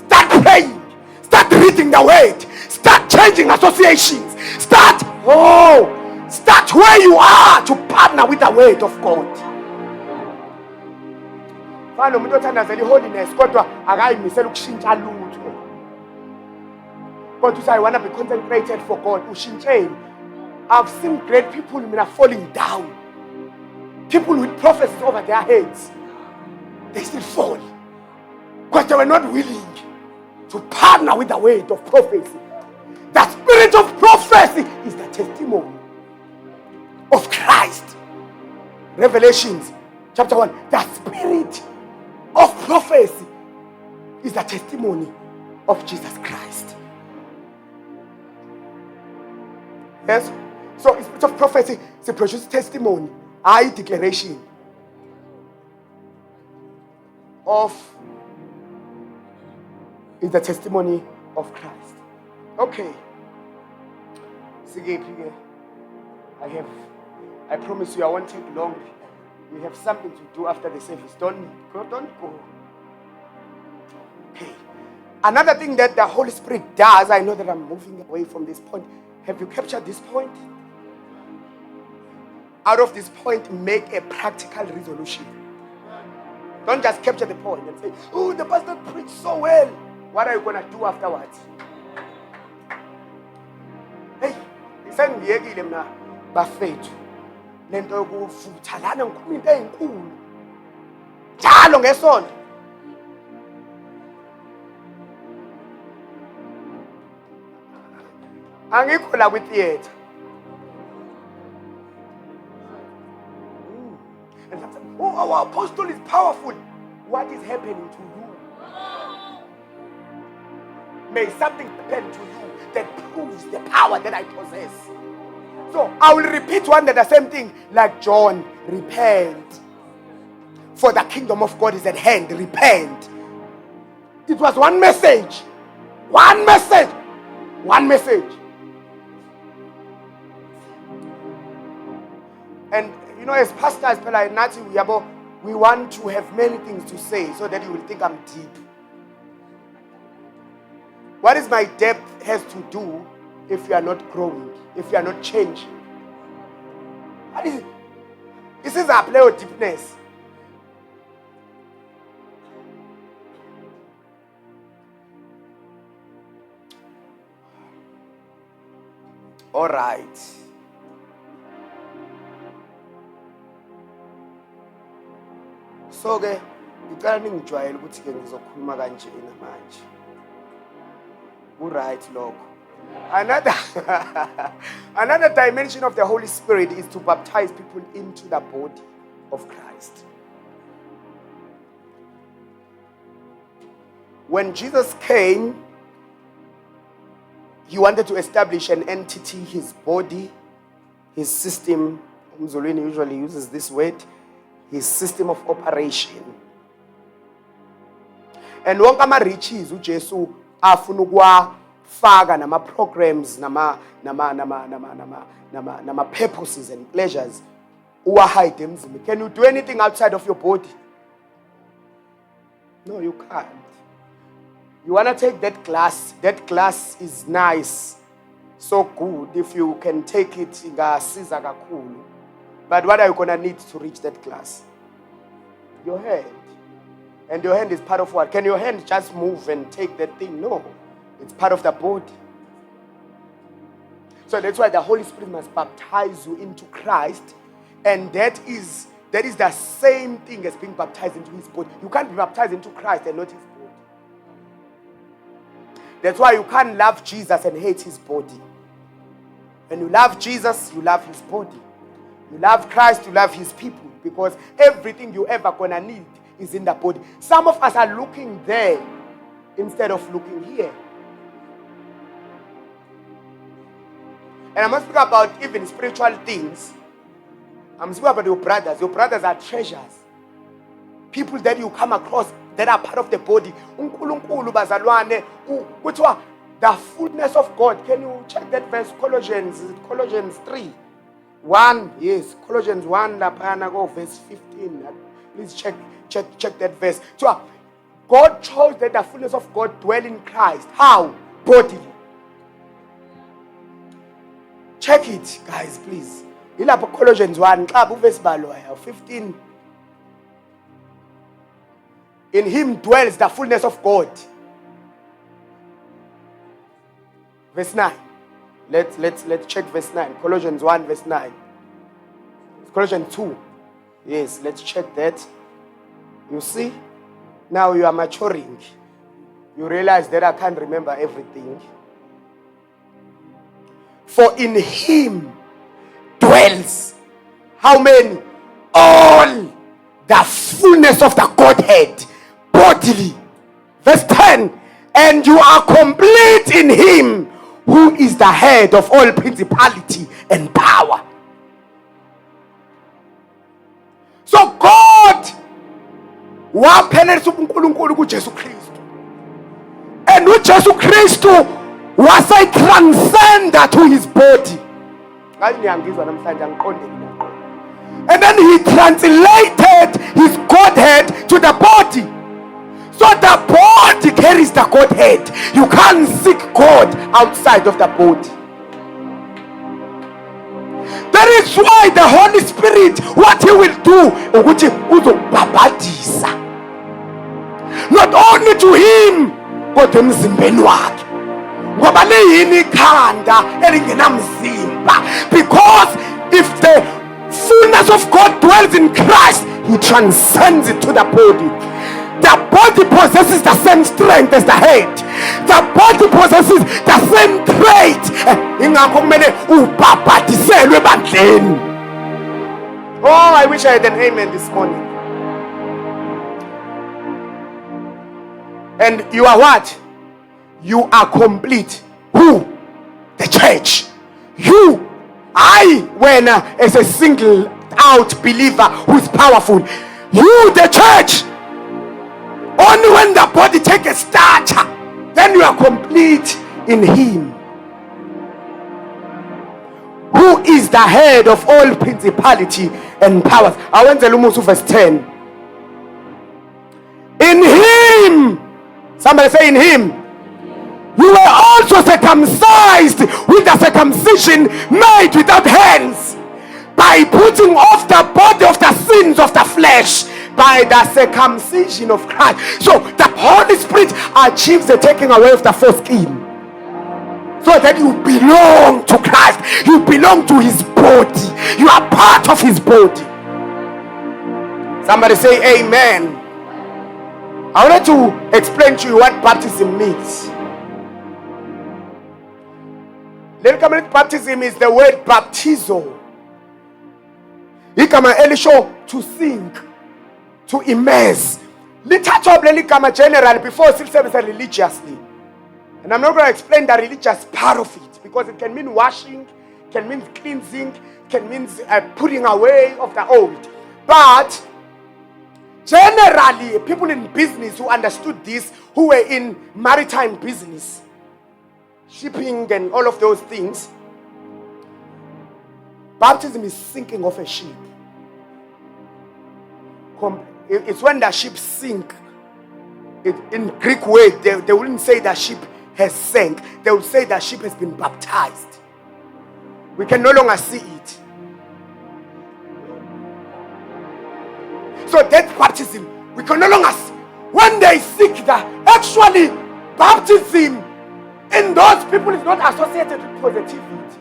Speaker 1: Start praying. Start reading the word. Start changing associations. Start where you are to partner with the word of God. Fana umuntu othandazela iholiness kodwa akayimisela ukushintsha lutho. Kodwa I want to be consecrated for God. Ushintsheni. I've seen great people falling down. People with prophecies over their heads. They still fall. Because they were not willing to partner with the word of prophecy. The spirit of prophecy is the testimony of Christ. Revelations chapter 1. The spirit of prophecy is the testimony of Jesus Christ. Yes? So spirit of prophecy, it's a produce testimony, high declaration of is the testimony of Christ. Okay. I promise you I won't take long. We have something to do after the service. Don't go. Okay. Another thing that the Holy Spirit does, I know that I'm moving away from this point. Have you captured this point? Out of this point, make a practical resolution. Don't just capture the point and say, oh, the pastor preached so well. What are you going to do afterwards? Hey, isengiyekile mina bafethu. Lento yokufutha lana ngikhuluma into ezinkulu. Njalo ngesonto. Angikho la kwi-theater. And some say, oh, our apostle is powerful. What is happening to you? May something happen to you that proves the power that I possess. So I will repeat one and the same thing like John. Repent. For the kingdom of God is at hand. Repent. It was one message. One message. One message. And you know, as pastors, we want to have many things to say so that you will think I'm deep. What is my depth has to do if you are not growing, if you are not changing? What is it? This is a play of deepness. All right. So ke ngicela ningijwayele ukuthi ke ngizokhuluma kanje namanje. Right, Lord. Another dimension of the Holy Spirit is to baptize people into the body of Christ. When Jesus came, he wanted to establish an entity, his body, his system. Umzulwini usually uses this word, his system of operation. And wonke ama-riches uJesu afuna ukuwafaka nama-programs nama-purposes and pleasures uwahide emzini. Can you do anything outside of your body? No, you can't. You want to take that glass is nice, so good. If you can take it, ingasiza kakhulu. But what are you going to need to reach that glass? Your hand. And your hand is part of what? Can your hand just move and take that thing? No. It's part of the body. So that's why the Holy Spirit must baptize you into Christ. And that is the same thing as being baptized into his body. You can't be baptized into Christ and not his body. That's why you can't love Jesus and hate his body. When you love Jesus, you love his body. You love Christ, you love his people. Because everything you ever gonna need is in the body. Some of us are looking there instead of looking here. And I must speak about even spiritual things. I'm speaking about your brothers. Your brothers are treasures. People that you come across that are part of the body. uNkulunkulu bazalwane, kuthiwa the fullness of God. Can you check that verse? Colossians 3. 1, yes, Colossians 1, go verse 15. Please check that verse. So God chose that the fullness of God dwell in Christ. How? Bodily. Check it, guys, please. Colossians 1, verse 15. In him dwells the fullness of God. Verse 9. Let's check verse 9. Colossians 1, verse 9. Colossians 2. Yes, let's check that. You see? Now you are maturing. You realize that I can't remember everything. For in him dwells how many? All the fullness of the Godhead bodily. Verse 10. And you are complete in him who is the head of all principality and power. So God waphelelisa uNkulunkulu kuJesu Kristu, and uJesu Kristu wase-transcender to his body. And then he translated his Godhead to the body. So the body carries the Godhead. You can't seek God outside of the body. That is why the Holy Spirit, what he will do, not only to him, but to emzimbeni wakhe. Ngoba liyini ikhanda elingenamzimba. Because if the fullness of God dwells in Christ, he transcends it to the body. The body possesses the same strength as the head. The body possesses the same trait. Oh, I wish I had an amen this morning. And you are what? You are complete. Who? The church. You. When as a single out believer who is powerful. You, the church. Only when the body takes a stature, then you are complete in him, who is the head of all principality and powers. I went to Lumusu verse 10. In him, somebody say in him, you were also circumcised with the circumcision made without hands, by putting off the body of the sins of the flesh by the circumcision of Christ. So the Holy Spirit achieves the taking away of the foreskin, so that you belong to Christ. You belong to his body. You are part of his body. Somebody say amen. I wanted to explain to you what baptism means. Baptism is the word baptizo. To sink, to immerse. Generally before service religiously. And I'm not going to explain the religious part of it, because it can mean washing, can mean cleansing, can mean putting away of the old. But generally, people in business who understood this, who were in maritime business, shipping and all of those things, baptism is sinking of a ship. It's when the ship sink. In Greek way, they wouldn't say the ship has sank. They would say the ship has been baptized. We can no longer see it. So that baptism, we can no longer see. When they seek that, actually, baptism in those people is not associated with positivity.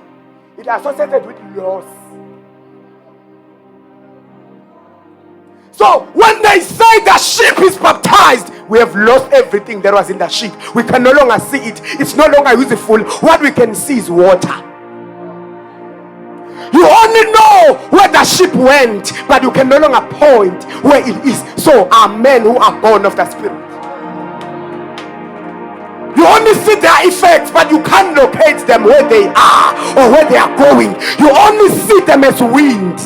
Speaker 1: It is associated with loss. So when they say the ship is baptized, we have lost everything that was in the ship. We can no longer see it. It's no longer useful. What we can see is water. You only know where the ship went, but you can no longer point where it is. So are men who are born of the Spirit. You only see their effects, but you can't locate them where they are or where they are going. You only see them as wind.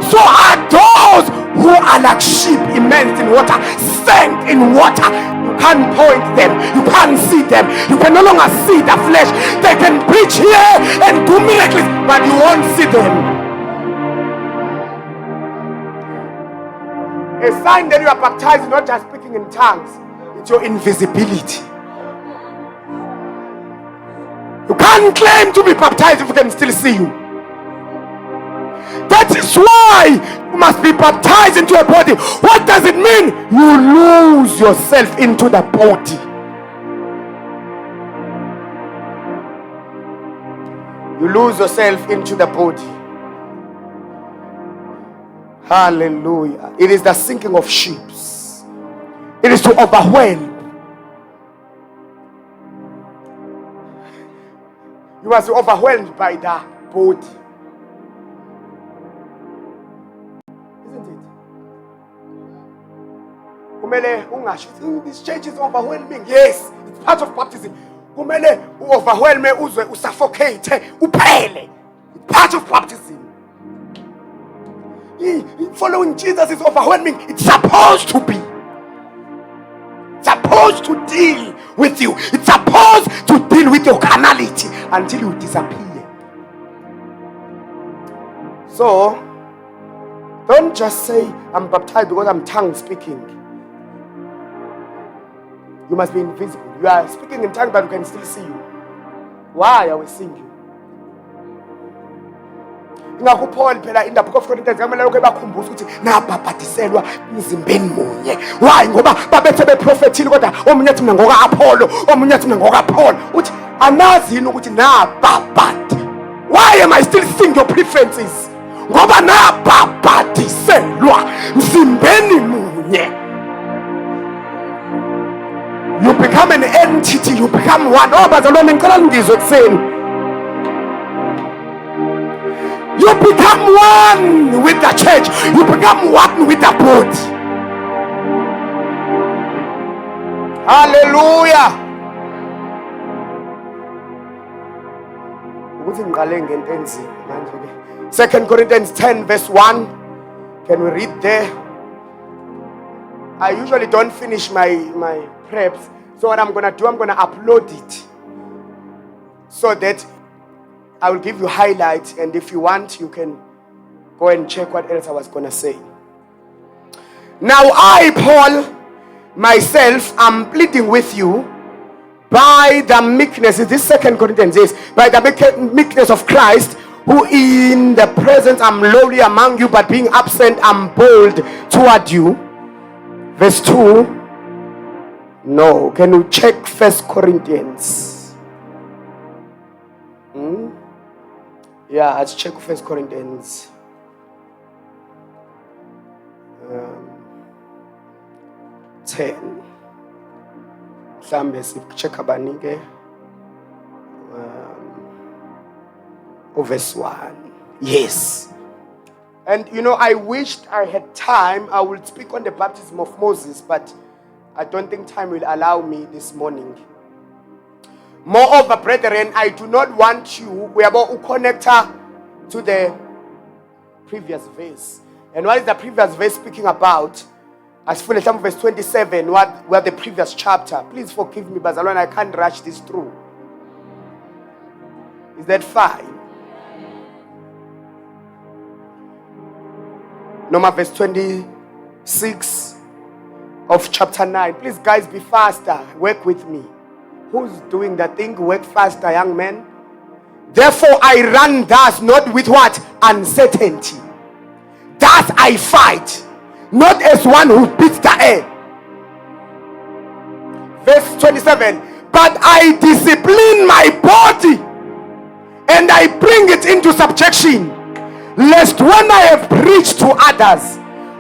Speaker 1: So are those who are like sheep immersed in water, sank in water. You can't point them. You can't see them. You can no longer see the flesh. They can preach here and do miracles, but you won't see them. A sign that you are baptized is not just speaking in tongues. It's your invisibility. You can't claim to be baptized if we can still see you. That is why you must be baptized into a body. What does it mean? You lose yourself into the body. You lose yourself into the body. Hallelujah. It is the sinking of ships. It is to overwhelm. You must be overwhelmed by the body. Isn't it? This church is overwhelming. Yes, it's part of baptism. kumele overwhelme uzwe usuffocate uphele. Part of baptism. Following Jesus is overwhelming. It's supposed to be. It's supposed to deal with you. It's supposed to deal with your carnality until you disappear. So, don't just say, I'm baptized because I'm tongue speaking. You must be invisible. You are speaking in tongue, but we can still see you. Why are we seeing you? Ingakho Paul phela in the book of Corinthians ngamela lokho ebakhumbuza ukuthi nabhabhadiselwa emzimbeni munye. Why? Ngoba babethe beprofethile kodwa omunye athi mina ngoka Apollo, omunye athi mina ngoka Paul. Uthi anazi yini ukuthi nabhabhadi. Why am I still seeing your preferences? Ngoba nabhabhadiselwa emzimbeni munye. You become an entity, you become one. Oh, bazalwane ngicela ngizwe kuseni. You become one with the church. You become one with the body. Hallelujah. Ukuthi ngiqale ngento enzima manje ke. 2 Corinthians 10 verse 1. Can we read there? I usually don't finish my preps. So what I'm going to do, I'm going to upload it so that I will give you highlights, and if you want, you can go and check what else I was going to say. Now I, Paul, myself, am pleading with you by the meekness, this 2 Corinthians says, by the meekness of Christ, who in the presence am lowly among you, but being absent am bold toward you. Verse 2. No, can you check 1 Corinthians? Yeah, let's check 1 Corinthians. 10. Mhlambe check abanike. Verse 1. Yes. And you know, I wished I had time. I would speak on the baptism of Moses, but I don't think time will allow me this morning. Moreover, brethren, I do not want you, we are about to connect her to the previous verse. And what is the previous verse speaking about? As for example, verse 27, what the previous chapter. Please forgive me, Bazalwan, I can't rush this through. Is that fine? Number verse 26 of chapter 9. Please, guys, be faster. Work with me. Who's doing that thing? Work faster, young men. Therefore, I run thus, not with what? Uncertainty. Thus I fight, not as one who beats the air. Verse 27. But I discipline my body, and I bring it into subjection, lest when I have preached to others,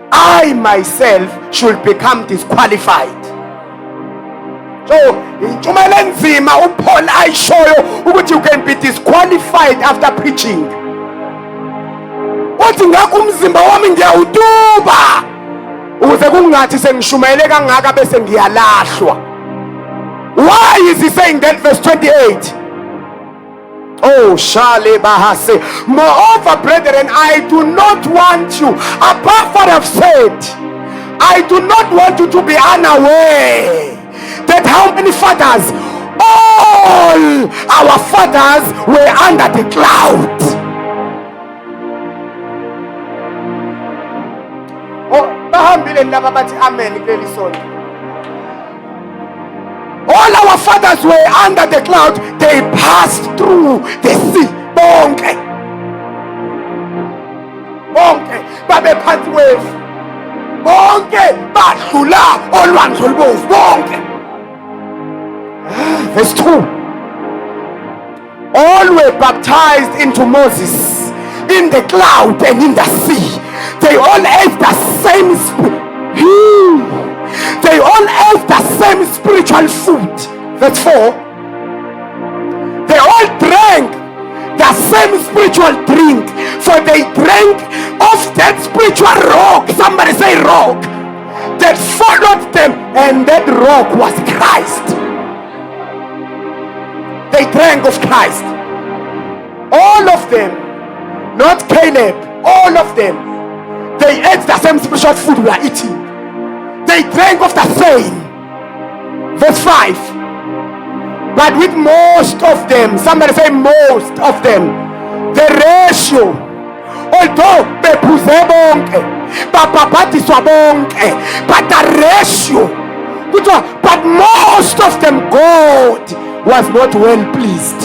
Speaker 1: I myself should become disqualified. So, intshumayelo enzima uPaul ayishoyo ukuthi you can be disqualified after preaching. Uthi ngakho umzimba wami ngiyawutuba ukuze kungathi sengishumayele kangaka bese ngiyalahlwa. Why is he saying that? Verse 28. Oh, Shale Bahase. Moreover, brethren, I do not want you, above what I've said, I do not want you to be unaware that how many fathers, all our fathers were under the cloud. Oh, bahambile ndaba bathi amen kuleli sonto. All our fathers were under the cloud. They passed through the sea. Bonke. Bonke. Babe phansi wave. Bonke. Badlula olwandle olubovu. Bonke. Verse 2. All were baptized into Moses in the cloud and in the sea. They all ate the same They all ate the same spiritual food. Verse 4. They all drank the same spiritual drink, for they drank of that spiritual rock. Somebody say rock. That followed them, and that rock was Christ. they drank of Christ. All of them, not Caleb, all of them, they ate the same spiritual food we are eating. They drank of the same. Verse 5. But with most of them, somebody say most of them, the ratio, although bephuze bonke, bapapathiswa bonke, but the ratio, but most of them, God was not well pleased.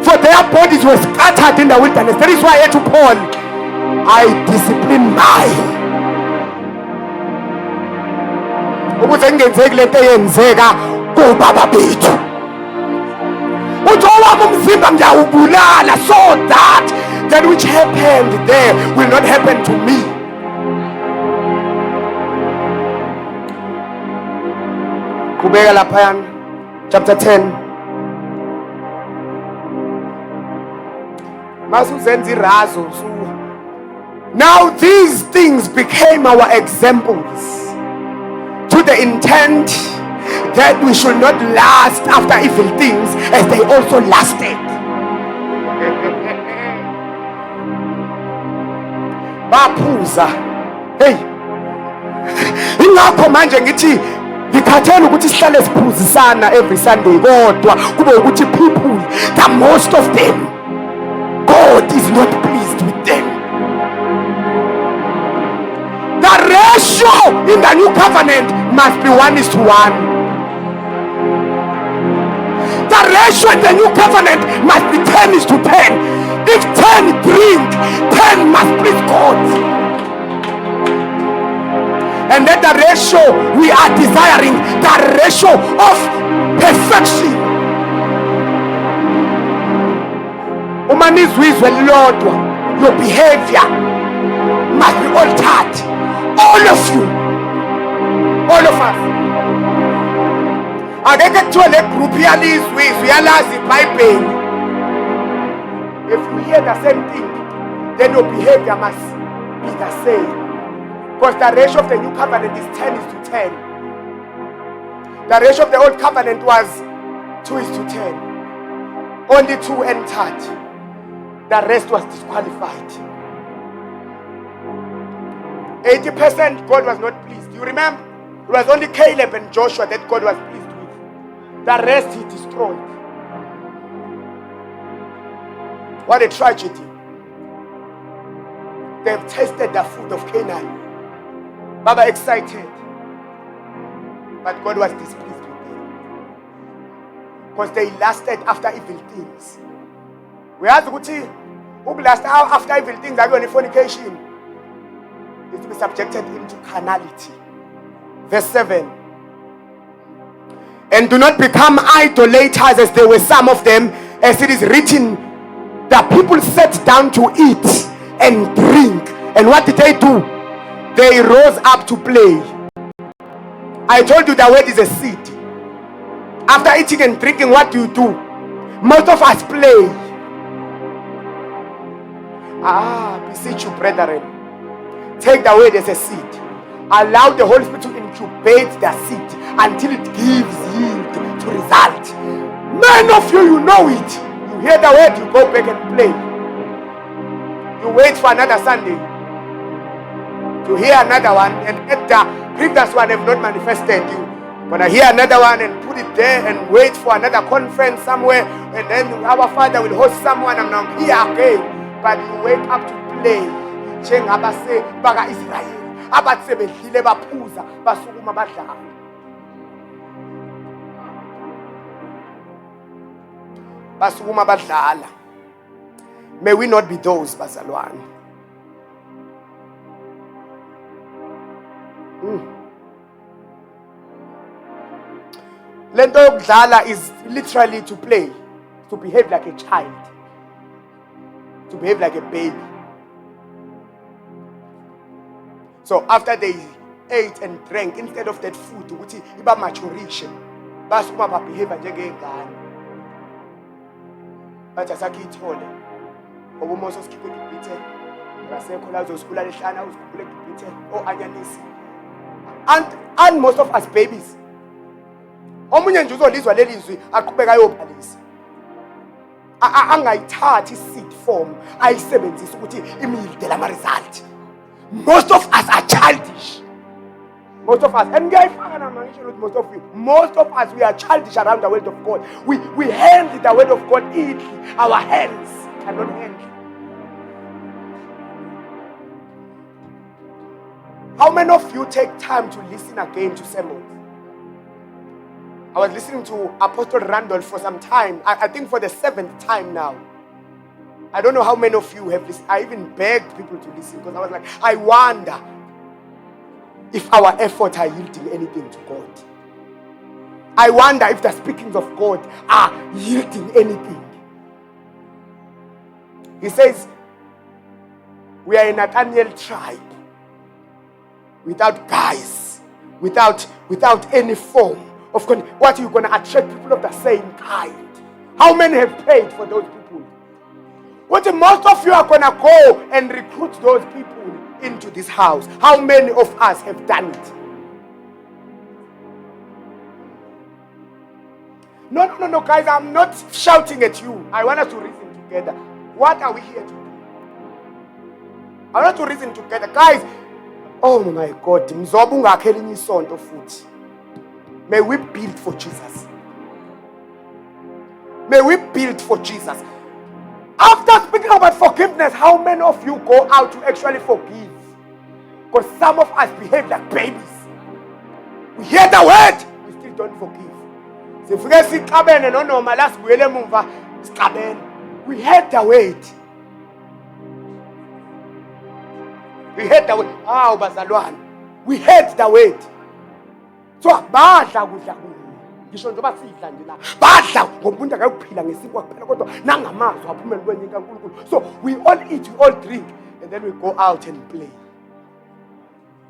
Speaker 1: For their bodies were scattered in the wilderness. That is why I had to Paul, I discipline mine. Ukuze ingenzeki lento eyenzeka kubaba bethu. Uthi owami umzimba ngiyawubulala so that which happened there will not happen to me. Kubeka laphayana chapter 10. Masuzenza irazo. Now these things became our examples, to the intent that we should not last after evil things as they also lasted. Baphuza. Hey. Ingakho manje ngithi ngikhathela ukuthi sihlale siphuzisana every Sunday kodwa kube ukuthi people, the most of them, God is not pleased with them. The ratio in the new covenant must be 1:1. The ratio in the new covenant must be 10:10. If 10 drink, 10 must please God. And that the ratio we are desiring, the ratio of perfection. Umanizwe lodwa, your behavior must be altered. All of you, all of us. Akeke kuthiwa le group yalizwe uyalazi iBhayibheli. If you hear the same thing, then your behavior must be the same. Because the ratio of the new covenant is 10:10. The ratio of the old covenant was 2:10. Only 2 entered. The rest was disqualified. 80% God was not pleased. You remember? It was only Caleb and Joshua that God was pleased with. The rest he destroyed. What a tragedy. They've tasted the food of Canaan. Baba excited. But God was displeased with them. Because they lasted after evil things. We have to last after evil things are going fornication. Is to be subjected into carnality. Verse 7. And do not become idolaters as there were some of them, as it is written, the people sat down to eat and drink. And what did they do? They rose up to play. I told you the word is a seed. After eating and drinking, what do? Most of us play. Beseech you, brethren. Take the word as a seed. Allow the Holy Spirit to incubate the seed until it gives yield to result. Many of you, you know it. You hear the word, you go back and play. You wait for another Sunday to hear another one, and at the previous one have not manifested. You gonna hear another one and put it there and wait for another conference somewhere, and then our Father will host someone and now here again. But you wake up to play. Njengabase baka Israel abathi sebedlile baphuza basukuma badlala. Basukuma badlala. May we not be those, bazalwane. Lento yokudlala is literally to play, to behave like a child, to behave like a baby. So after they ate and drank, instead of that food, ukuthi iba maturation, basukuma ba behave njengengane. Bathi asakithole. Ngoba uMose usikhiphe eGibhithe, ngasekho la uzosikula lehlana uzikhuphule eGibhithe, anyanisi. And most of us babies, Omunye nje uzolizwa lelizwi aqhubeka ayobhalisa. Angayithathi seed form ayisebenzisa ukuthi imilde lama result. Most of us are childish. Most of us, and most of you, most of us, we are childish around the word of God. We handle the word of God easily. Our hands cannot handle. How many of you take time to listen again to sermons? I was listening to Apostle Randolph for some time. I think for the 7th time now. I don't know how many of you have listened. I even begged people to listen because I was like, I wonder if our efforts are yielding anything to God. I wonder if the speakings of God are yielding anything. He says, we are a Nathaniel tribe. Without guys. Without any form of what you're going to attract people of the same kind. How many have paid for those people? What most of you are going to go and recruit those people into this house. How many of us have done it? No, guys, I'm not shouting at you. I want us to reason together. What are we here to do? I want to reason together. Guys, oh my God. May we build for Jesus. May we build for Jesus. After speaking about forgiveness, how many of you go out to actually forgive? Because some of us behave like babies. We hear the word, we still don't forgive. We heard the word. We heard the word. We heard the word. So badla kudla ngisho njengoba sidla nje la badla ngomuntu akayophila ngesipho kuphela kodwa nangamazwi aphumela kwenye kaNkulunkulu. So we all eat, we all drink, and then we go out and play.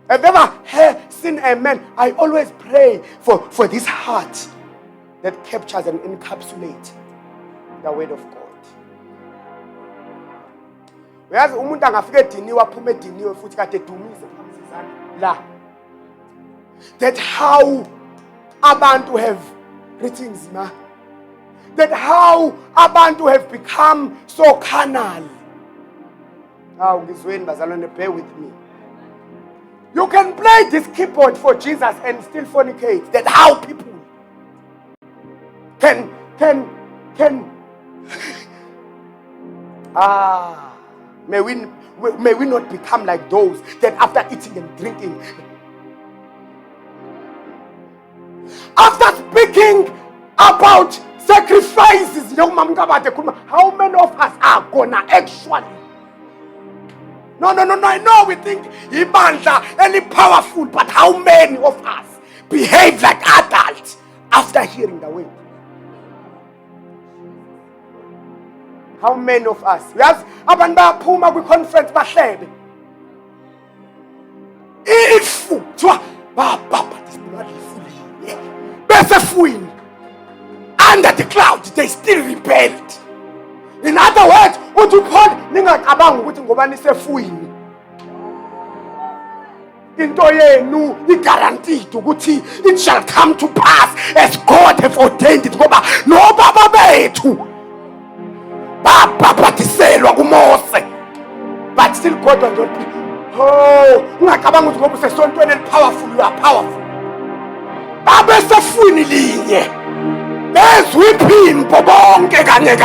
Speaker 1: I've ever seen a man. I always pray for this heart that captures and encapsulates the word of God. Uyazi umuntu angafika ediniwe aphuma ediniwe futhi kade edumise phambi la. That how abantu have greetings, ma. That how abantu have become so carnal. Now, ngizweni bazalwane, bear with me. You can play this keyboard for Jesus and still fornicate. That how people can may we not become like those that after eating and drinking, after speaking about sacrifices, how many of us are gonna actually? No, I know we think ibandla any powerful, but how many of us behave like adults after hearing the word? How many of us? We have abantu baphuma kwi-conference bahlebe. Ifu twa baba disibadifuli. Bese fuini. Under the cloud they still rebelled. In other words, uthi Paul ningacabanga ukuthi ngoba nisefuini into yenu i-guaranteed ukuthi it shall come to pass as God have ordained it, ngoba no baba bethu babaphathiselwa kuMose, but still God was not. Oh, ungacabanga ukuthi ngoba usesontweni elipowerful, you are powerful. Babe sefuini linye bezwe iphimbo bonke kanye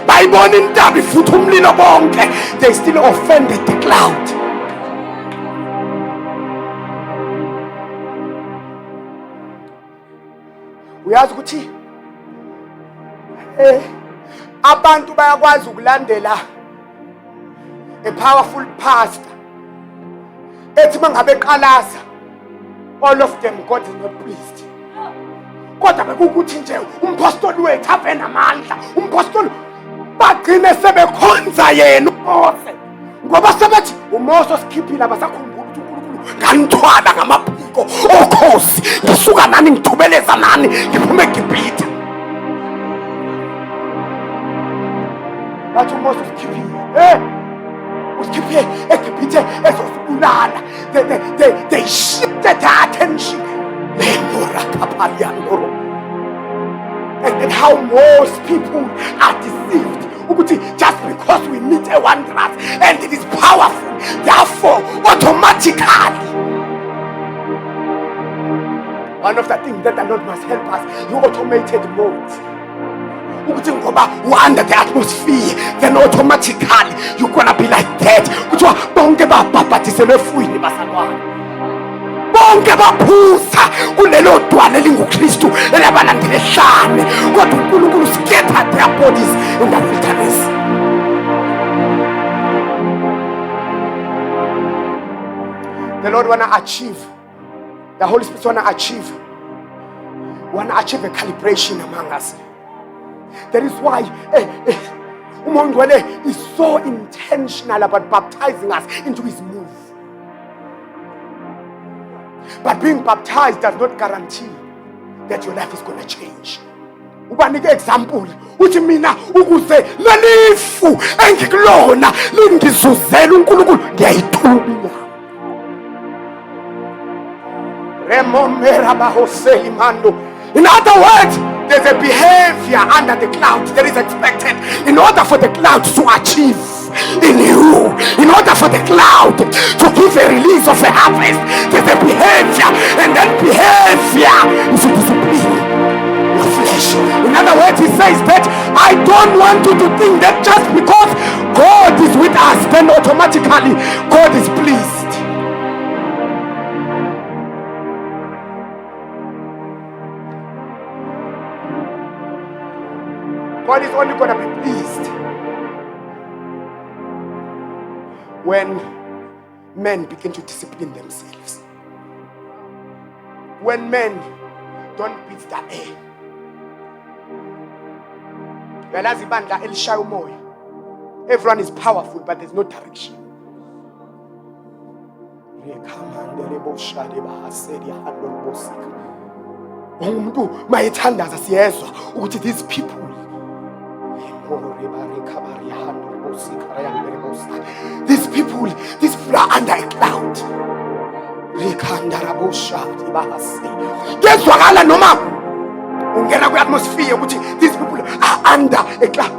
Speaker 1: bayibona intaba ifutha umlilo bonke, they still offended the cloud. Uyazi ukuthi abantu bayakwazi ukulandela a powerful pastor ethi mangabe qalaza all of them God is not pleased. Kodwa bekukuthi nje umpostoli wethu ave namandla, umpostoli bagcine sebekhonza yena uMose, ngoba sebethi uMose osikhiphile abasakhumbula ukuthi uNkulunkulu kanithwala ngamaphiko okhosi, ngisuka nani ngithubeleza nani ngiphume eGibhithe. Bathi uMose usikhiphile usikhiphe eGibhithe ezosibulala. They shifted their attention And how most people are deceived. Just because we meet a wondrous and it is powerful, therefore automatically. One of the things that the Lord must help us, you automated mode. Under the atmosphere, then automatically you're gonna be like that. Bonke baphuza kulelo dwala elinguKristu elabalandelehlane kodwa uNkulunkulu scattered their bodies in the wilderness. The Lord wanna achieve, the Holy Spirit wanna achieve a calibration among us. That is why Umongwele is so intentional about baptizing us into his move. But being baptized does not guarantee that your life is going to change. Ubanike example uthi mina ukuze lelifu engikulona lingizuzela uNkulunkulu ngiyayithuba inyama. Remomera bahoseli mando. In other words, there's a behavior under the clouds that is expected in order for the clouds to achieve in you. In order for the cloud to give a release of a harvest, there's a behavior, and that behavior is to discipline your flesh. In other words, he says that I don't want you to think that just because God is with us, then automatically God is pleased. God is only going to be pleased when men begin to discipline themselves. When men don't beat the air. Everyone is powerful, but there's no direction. These people, these people are under a cloud. These people are under a cloud.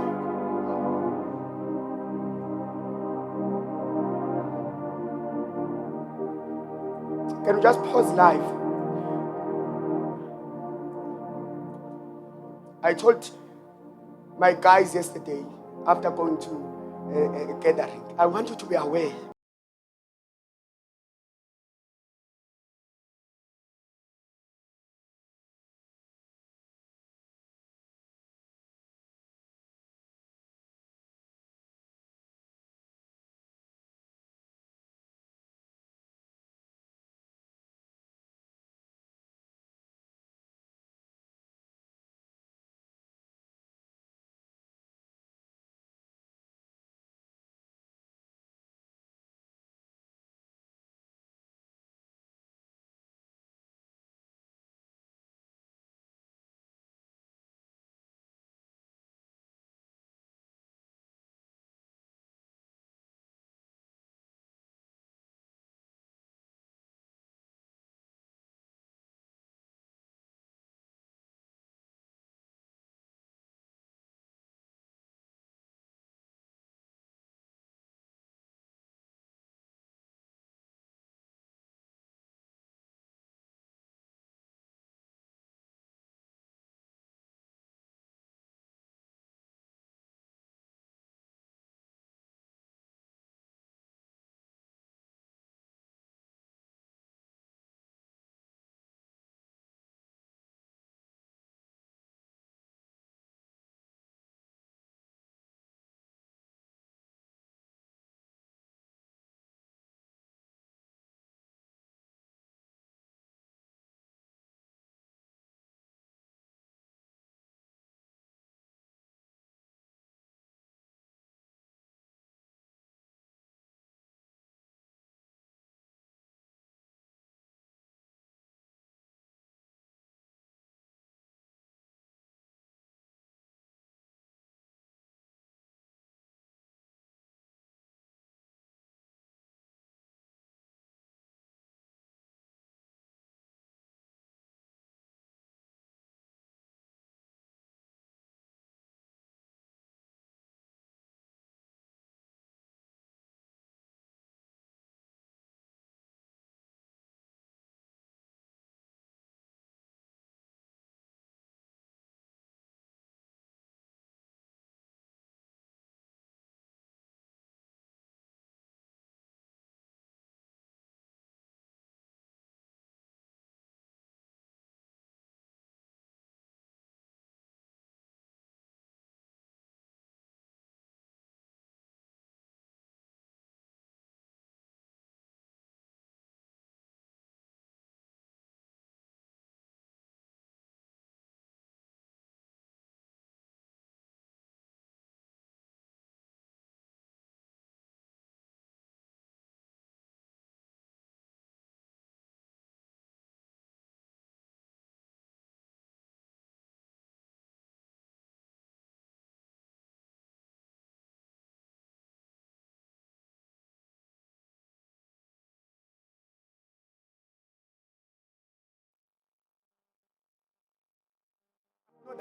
Speaker 1: Can we just pause live? I told my guys yesterday, after going to a gathering, I want you to be aware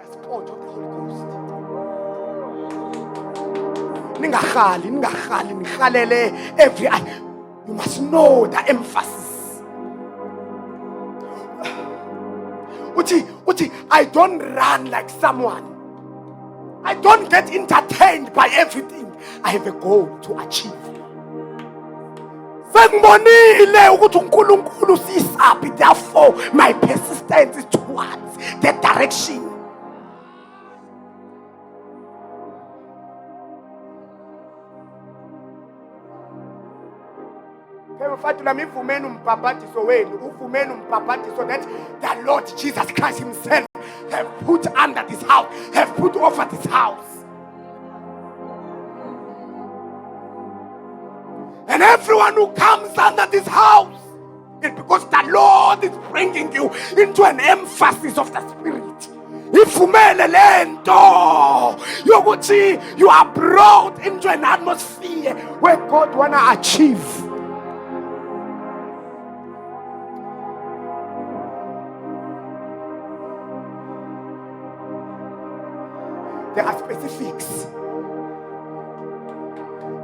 Speaker 1: sport of the Holy Ghost. Ningakhali every eye. You must know the emphasis. Uti, I don't run like someone. I don't get entertained by everything. I have a goal to achieve. Therefore, my persistence is towards that direction. So that the Lord Jesus Christ himself have put under this house, have put over this house. And everyone who comes under this house, it's because the Lord is bringing you into an emphasis of the Spirit. You are brought into an atmosphere where God wanna achieve. There are specifics.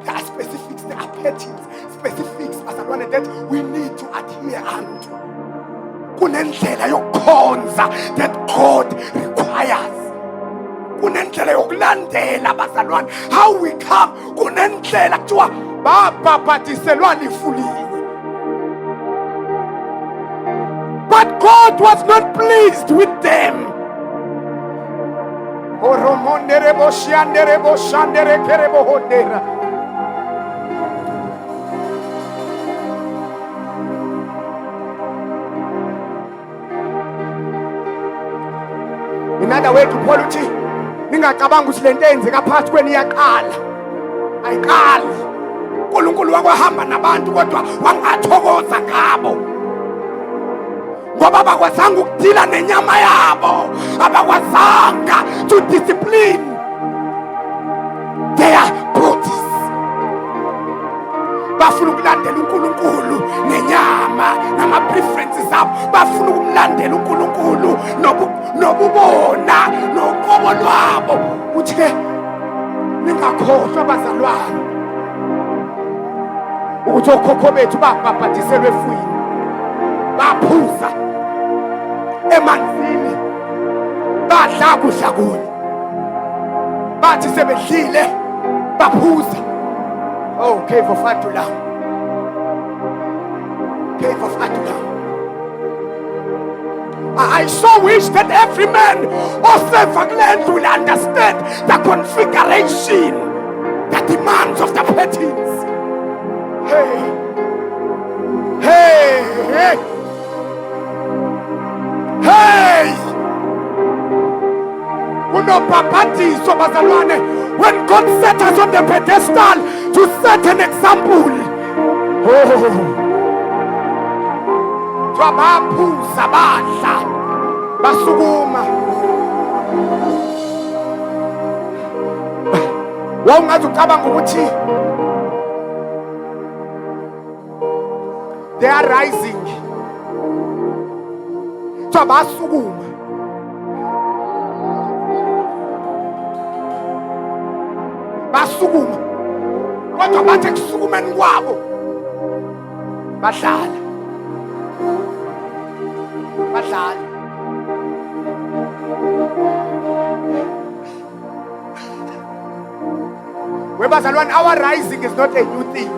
Speaker 1: There are specifics, there are patterns, specifics as I wanted that we need to adhere unto. Kunendlela yokukhonza that God requires. Kunendlela yokulandela bazalwane. How we come, kunendlela kuthiwa babhabhadiselwa lifuliwe. But God was not pleased with them. Oromondere boshandere boshandere kerebo hondera. Another way to polity, ningacabanga ukuthi lento eyenzeka phakathi kweni iyaqala. Ayiqali. uNkulunkulu wakwahamba nabantu kodwa wangathokoza ngabo. Ngoba abakwazanga ukudila nenyama yabo, abakwazanga to discipline their bodies. Bafuna ukulandela uNkulunkulu nenyama nama-preferences abo. Bafuna ukumlandela uNkulunkulu nobubona noqobo lwabo. Uthi-ke ningakhohlwa bazalwane ukuthi okhokho bethu babhabhadiselwe efwini, baphuza emanzini, badla kudla kunye, bathi sebedlile baphuza. Oh, cave of Adullam. Cave of Adullam. I so wish that every man of Sevaland will understand the configuration, the demands of the patterns. Hey, hey, hey, hey. Unobhabhadiso bazalwane, when God set us on the pedestal to set an example. Oh. Twabaphuza badla basukuma. Wawungathi ucabanga ukuthi they are rising. Twabasukuma. Basukuma. Kodwa bathe kusukumeni kwabo badlala. Our rising is not a new thing.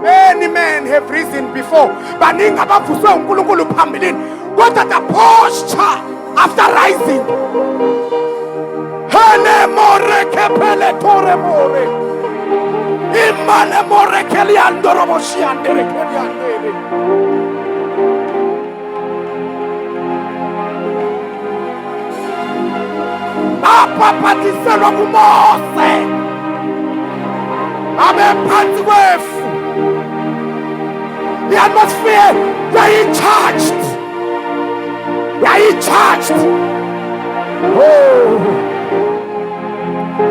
Speaker 1: Many men have risen before. Baningi abavuswe uNkulunkulu phambilini. Kodwa the posture after rising. Hene more kepele tore more. Imane more keliando roboshiandere keliandere. Abhabhadiselwa kuMose. Abephansi kwefu. The atmosphere, yayicharged. Oh.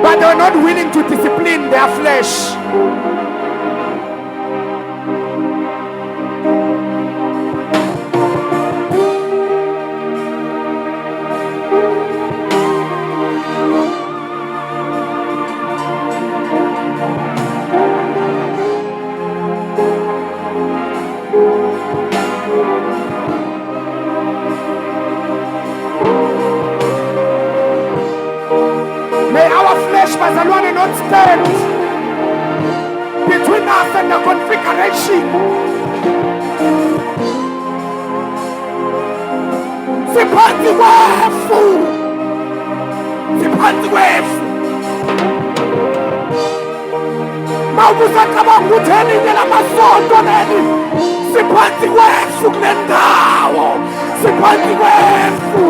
Speaker 1: But they are not willing to discipline their flesh. bazalwane, not stand between us and the configuration. Siphansi kwefu, siphansi kwefu. Mawusacabanga ukuthi elinye lamasonto leli siphansi kwefu kule ndawo, siphansi kwefu.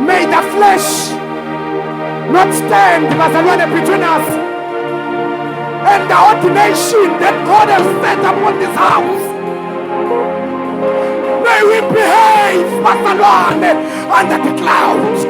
Speaker 1: May the flesh not stand, bazalwane, between us and the ordination that God has set upon this house. May we behave, bazalwane, under the clouds.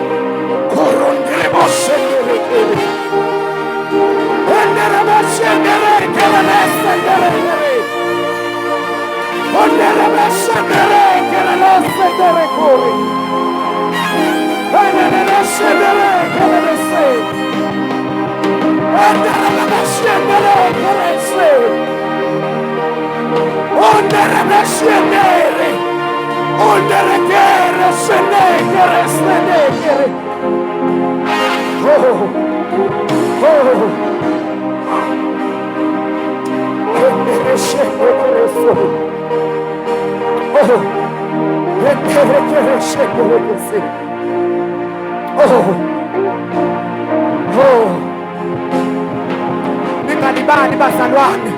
Speaker 1: Ningalibali bazalwane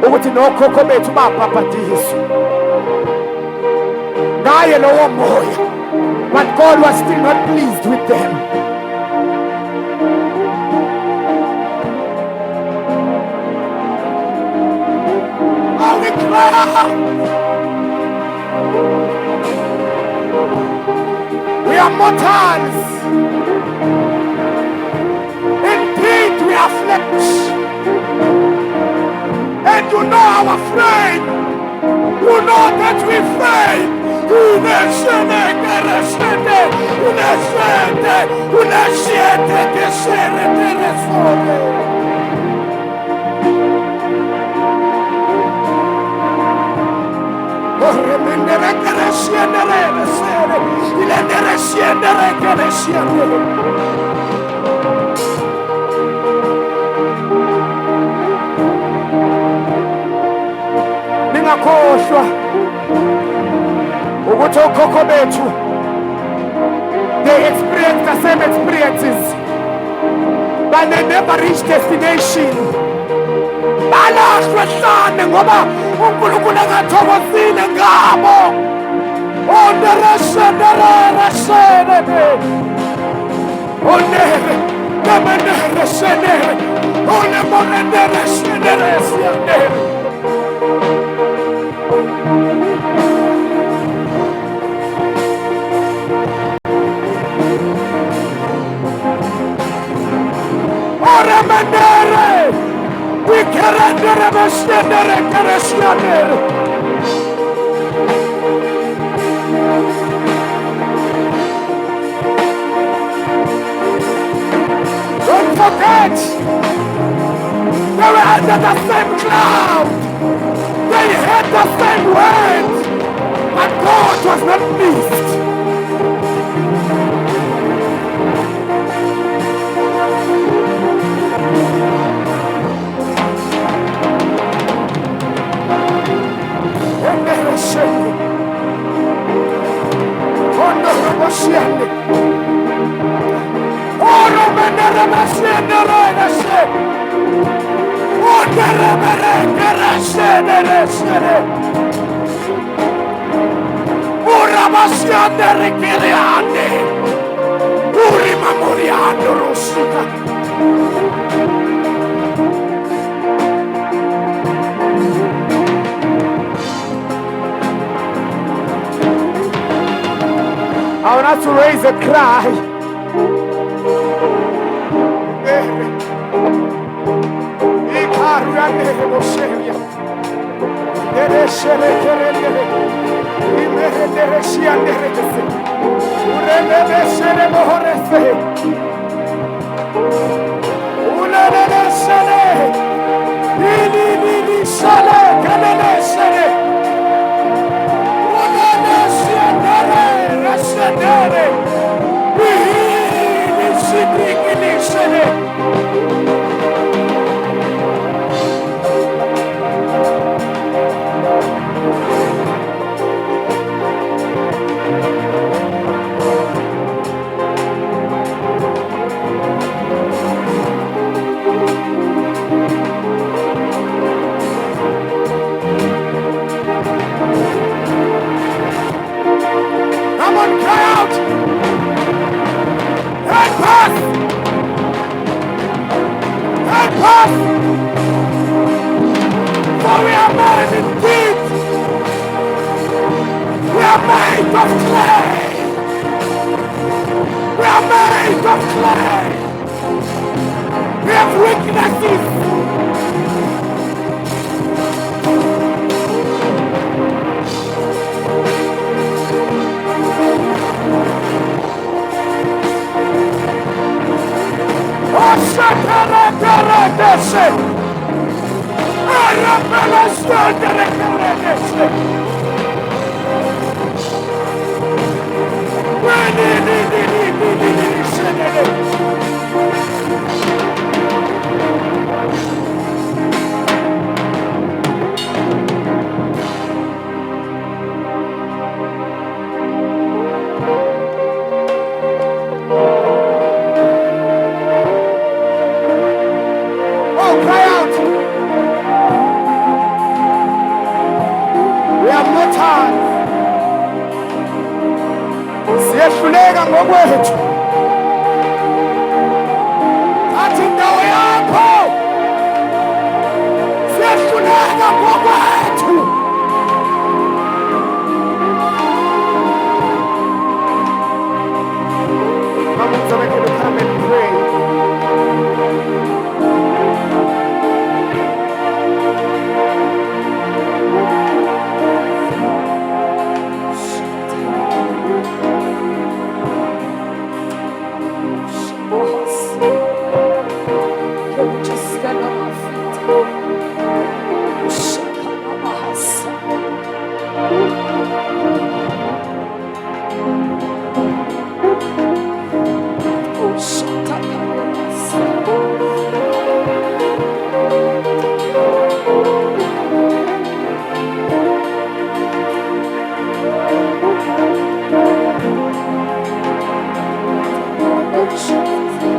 Speaker 1: ukuthi nokhokho bethu babhabhadiswa ngaye lowo moya, but God was still not pleased with them. Oh, we cry. We are mortals. Indeed, we are flesh. And you know our frame. You know that we fail. Ningakhohlwa ukuthi okhokho bethu, they experienced the same experiences, but they never reached destination. Balahlwa ehlane ngoba uNkulunkulu engathokozile ngabo. We can't don't forget, they were under the same cloud. They had the same word, but God was not pleased. I want us to raise a cry. mercies. Oh, cry out. We have no time. Siyehluleka ngokwethu. Athi indawo yakho. Siyehluleka ngokwethu. Mama, so I can come and pray.
Speaker 2: Can we just stand on our feet? Shakalabahasa. Oh, shakakalabasa. Oh, shakakalabasa.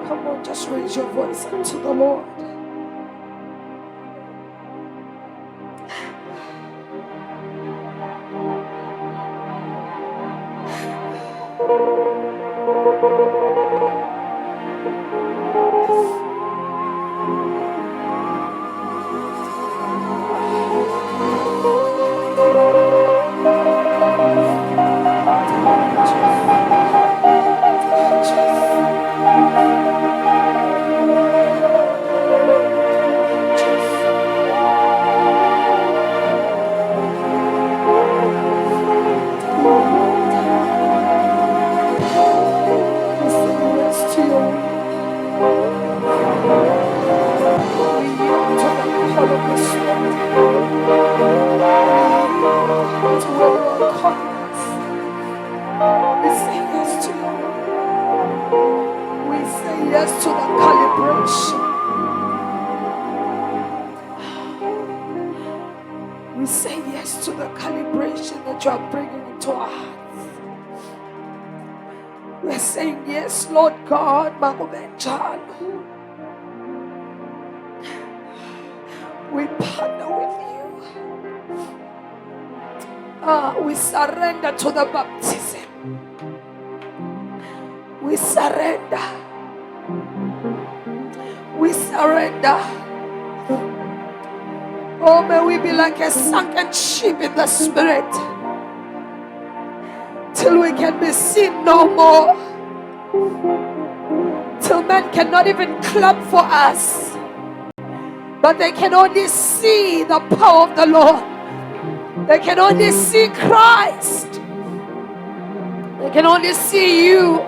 Speaker 2: Come on, just raise your voice unto the Lord. Yes to the calibration. We say yes to the calibration that you are bringing into our hearts. We're saying yes, Lord God, Magobenjalo. We partner with you. We surrender to the baptism. We surrender. We surrender. Oh, may we be like a sunken ship in the spirit, till we can be seen no more, till men cannot even clap for us, but they can only see the power of the Lord. They can only see Christ. They can only see you.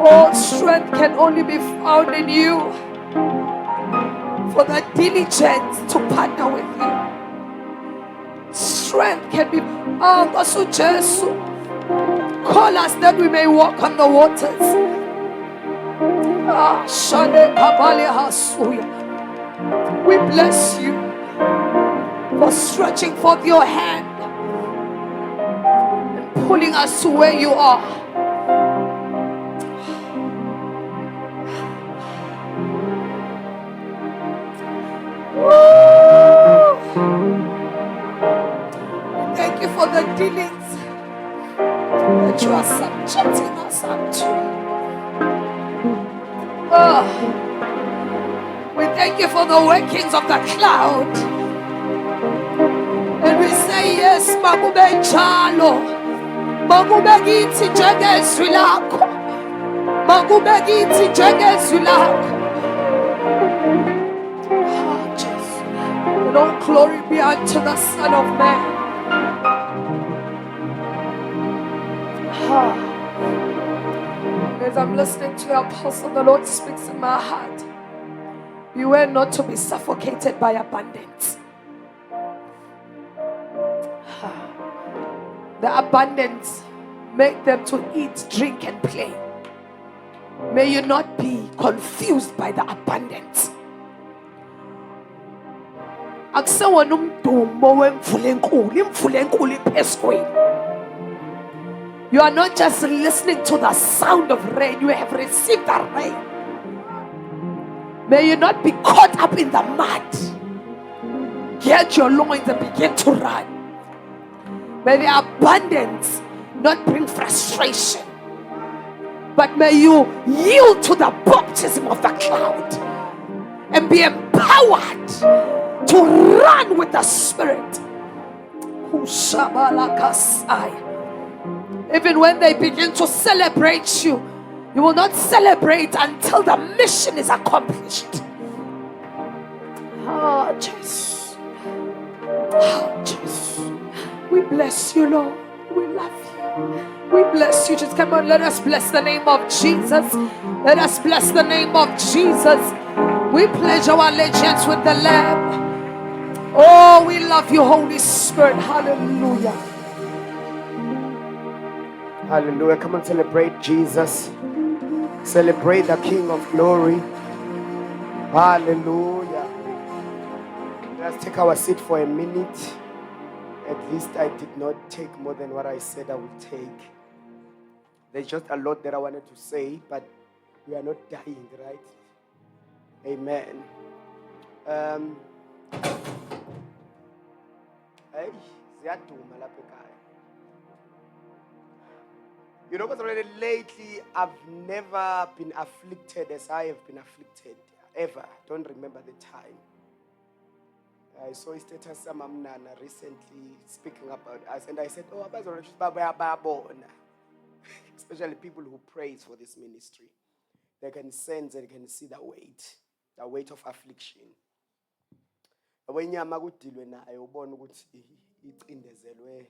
Speaker 2: All strength can only be found in you, for the diligence to partner with you. Strength can be Jesus. Call us that we may walk on the waters. We bless you for stretching forth your hand and pulling us to where you are. Thank you for the dealings that you are subjecting us unto. Oh, we thank you for the workings of the cloud. And we say yes, makube njalo. Makube kithi njengezwi lakho. Makube kithi njengezwi lakho. Oh, Jesus. And all glory be unto the Son of Man. As I'm listening to your apostle, the Lord speaks in my heart. Beware not to be suffocated by abundance. The abundance, make them to eat, drink, and play. May you not be confused by the abundance. Akusewona umdumo wemvula enkulu, imvula enkulu iphezulu. You are not just listening to the sound of rain, you have received the rain. May you not be caught up in the mud. Get your loins and begin to run. May the abundance not bring frustration, but may you yield to the baptism of the cloud and be empowered to run with the Spirit. Even when they begin to celebrate you, you will not celebrate until the mission is accomplished. Oh, Jesus. Oh, Jesus. We bless you, Lord. We love you. We bless you. Just come on, let us bless the name of Jesus. Let us bless the name of Jesus. We pledge our allegiance with the Lamb. Oh, we love you, Holy Spirit. Hallelujah.
Speaker 1: Hallelujah. Come and celebrate Jesus. Celebrate the King of Glory. Hallelujah. Let's take our seat for a minute. At least I did not take more than what I said I would take. There's just a lot that I wanted to say, but we are not dying, right? Amen. You know, because already lately I've never been afflicted as I have been afflicted ever. I don't remember the time. I saw a status Samamnana recently speaking about us, and I said, "Oh, especially people who praise for this ministry, they can sense and can see the weight of affliction." When you magudilwe nayo ubona ukuthi icindezelwe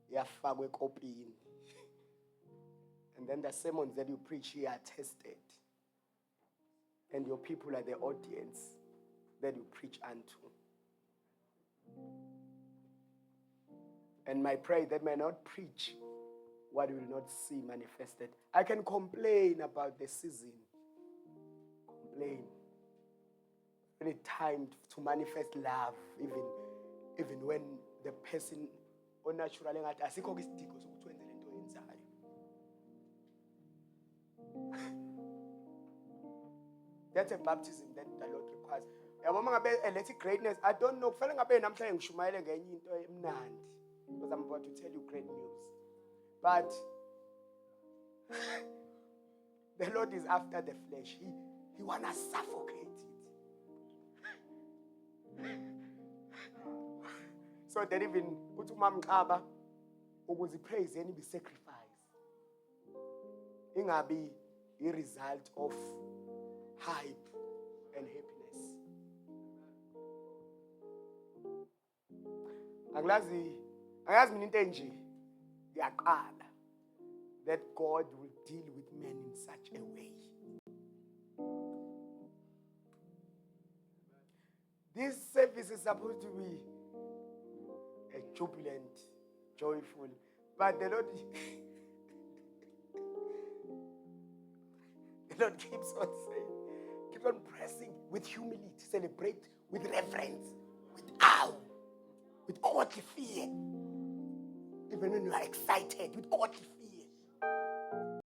Speaker 1: yafakwe kopini. And then the sermons that you preach here are tested. And your people are the audience that you preach unto. And my prayer that may not preach what will not see manifested. I can complain about the season. Complain. Any time to manifest love, even when the person unnaturally asikho kwisidingo sokuthi wenze lento oyenzayo. That's a baptism that the Lord requires. Yabona ngabe electric greatness, I don't know, kufanele ngabe namhlanje ngishumayele ngenye into emnandi because I'm about to tell you great news. But the Lord is after the flesh. He wanna suffocate it. So that even uthi umamqaba ukuze praise and be sacrifice. Ingabi a result of hype and happiness. Angazi mina into enje ngiyaqala that God will deal with men in such a way. This service is supposed to be a jubilant, joyful, but the Lord keeps on saying, keeps on pressing with humility, celebrate with reverence, with awe, with godly fear. Even when you are excited, with godly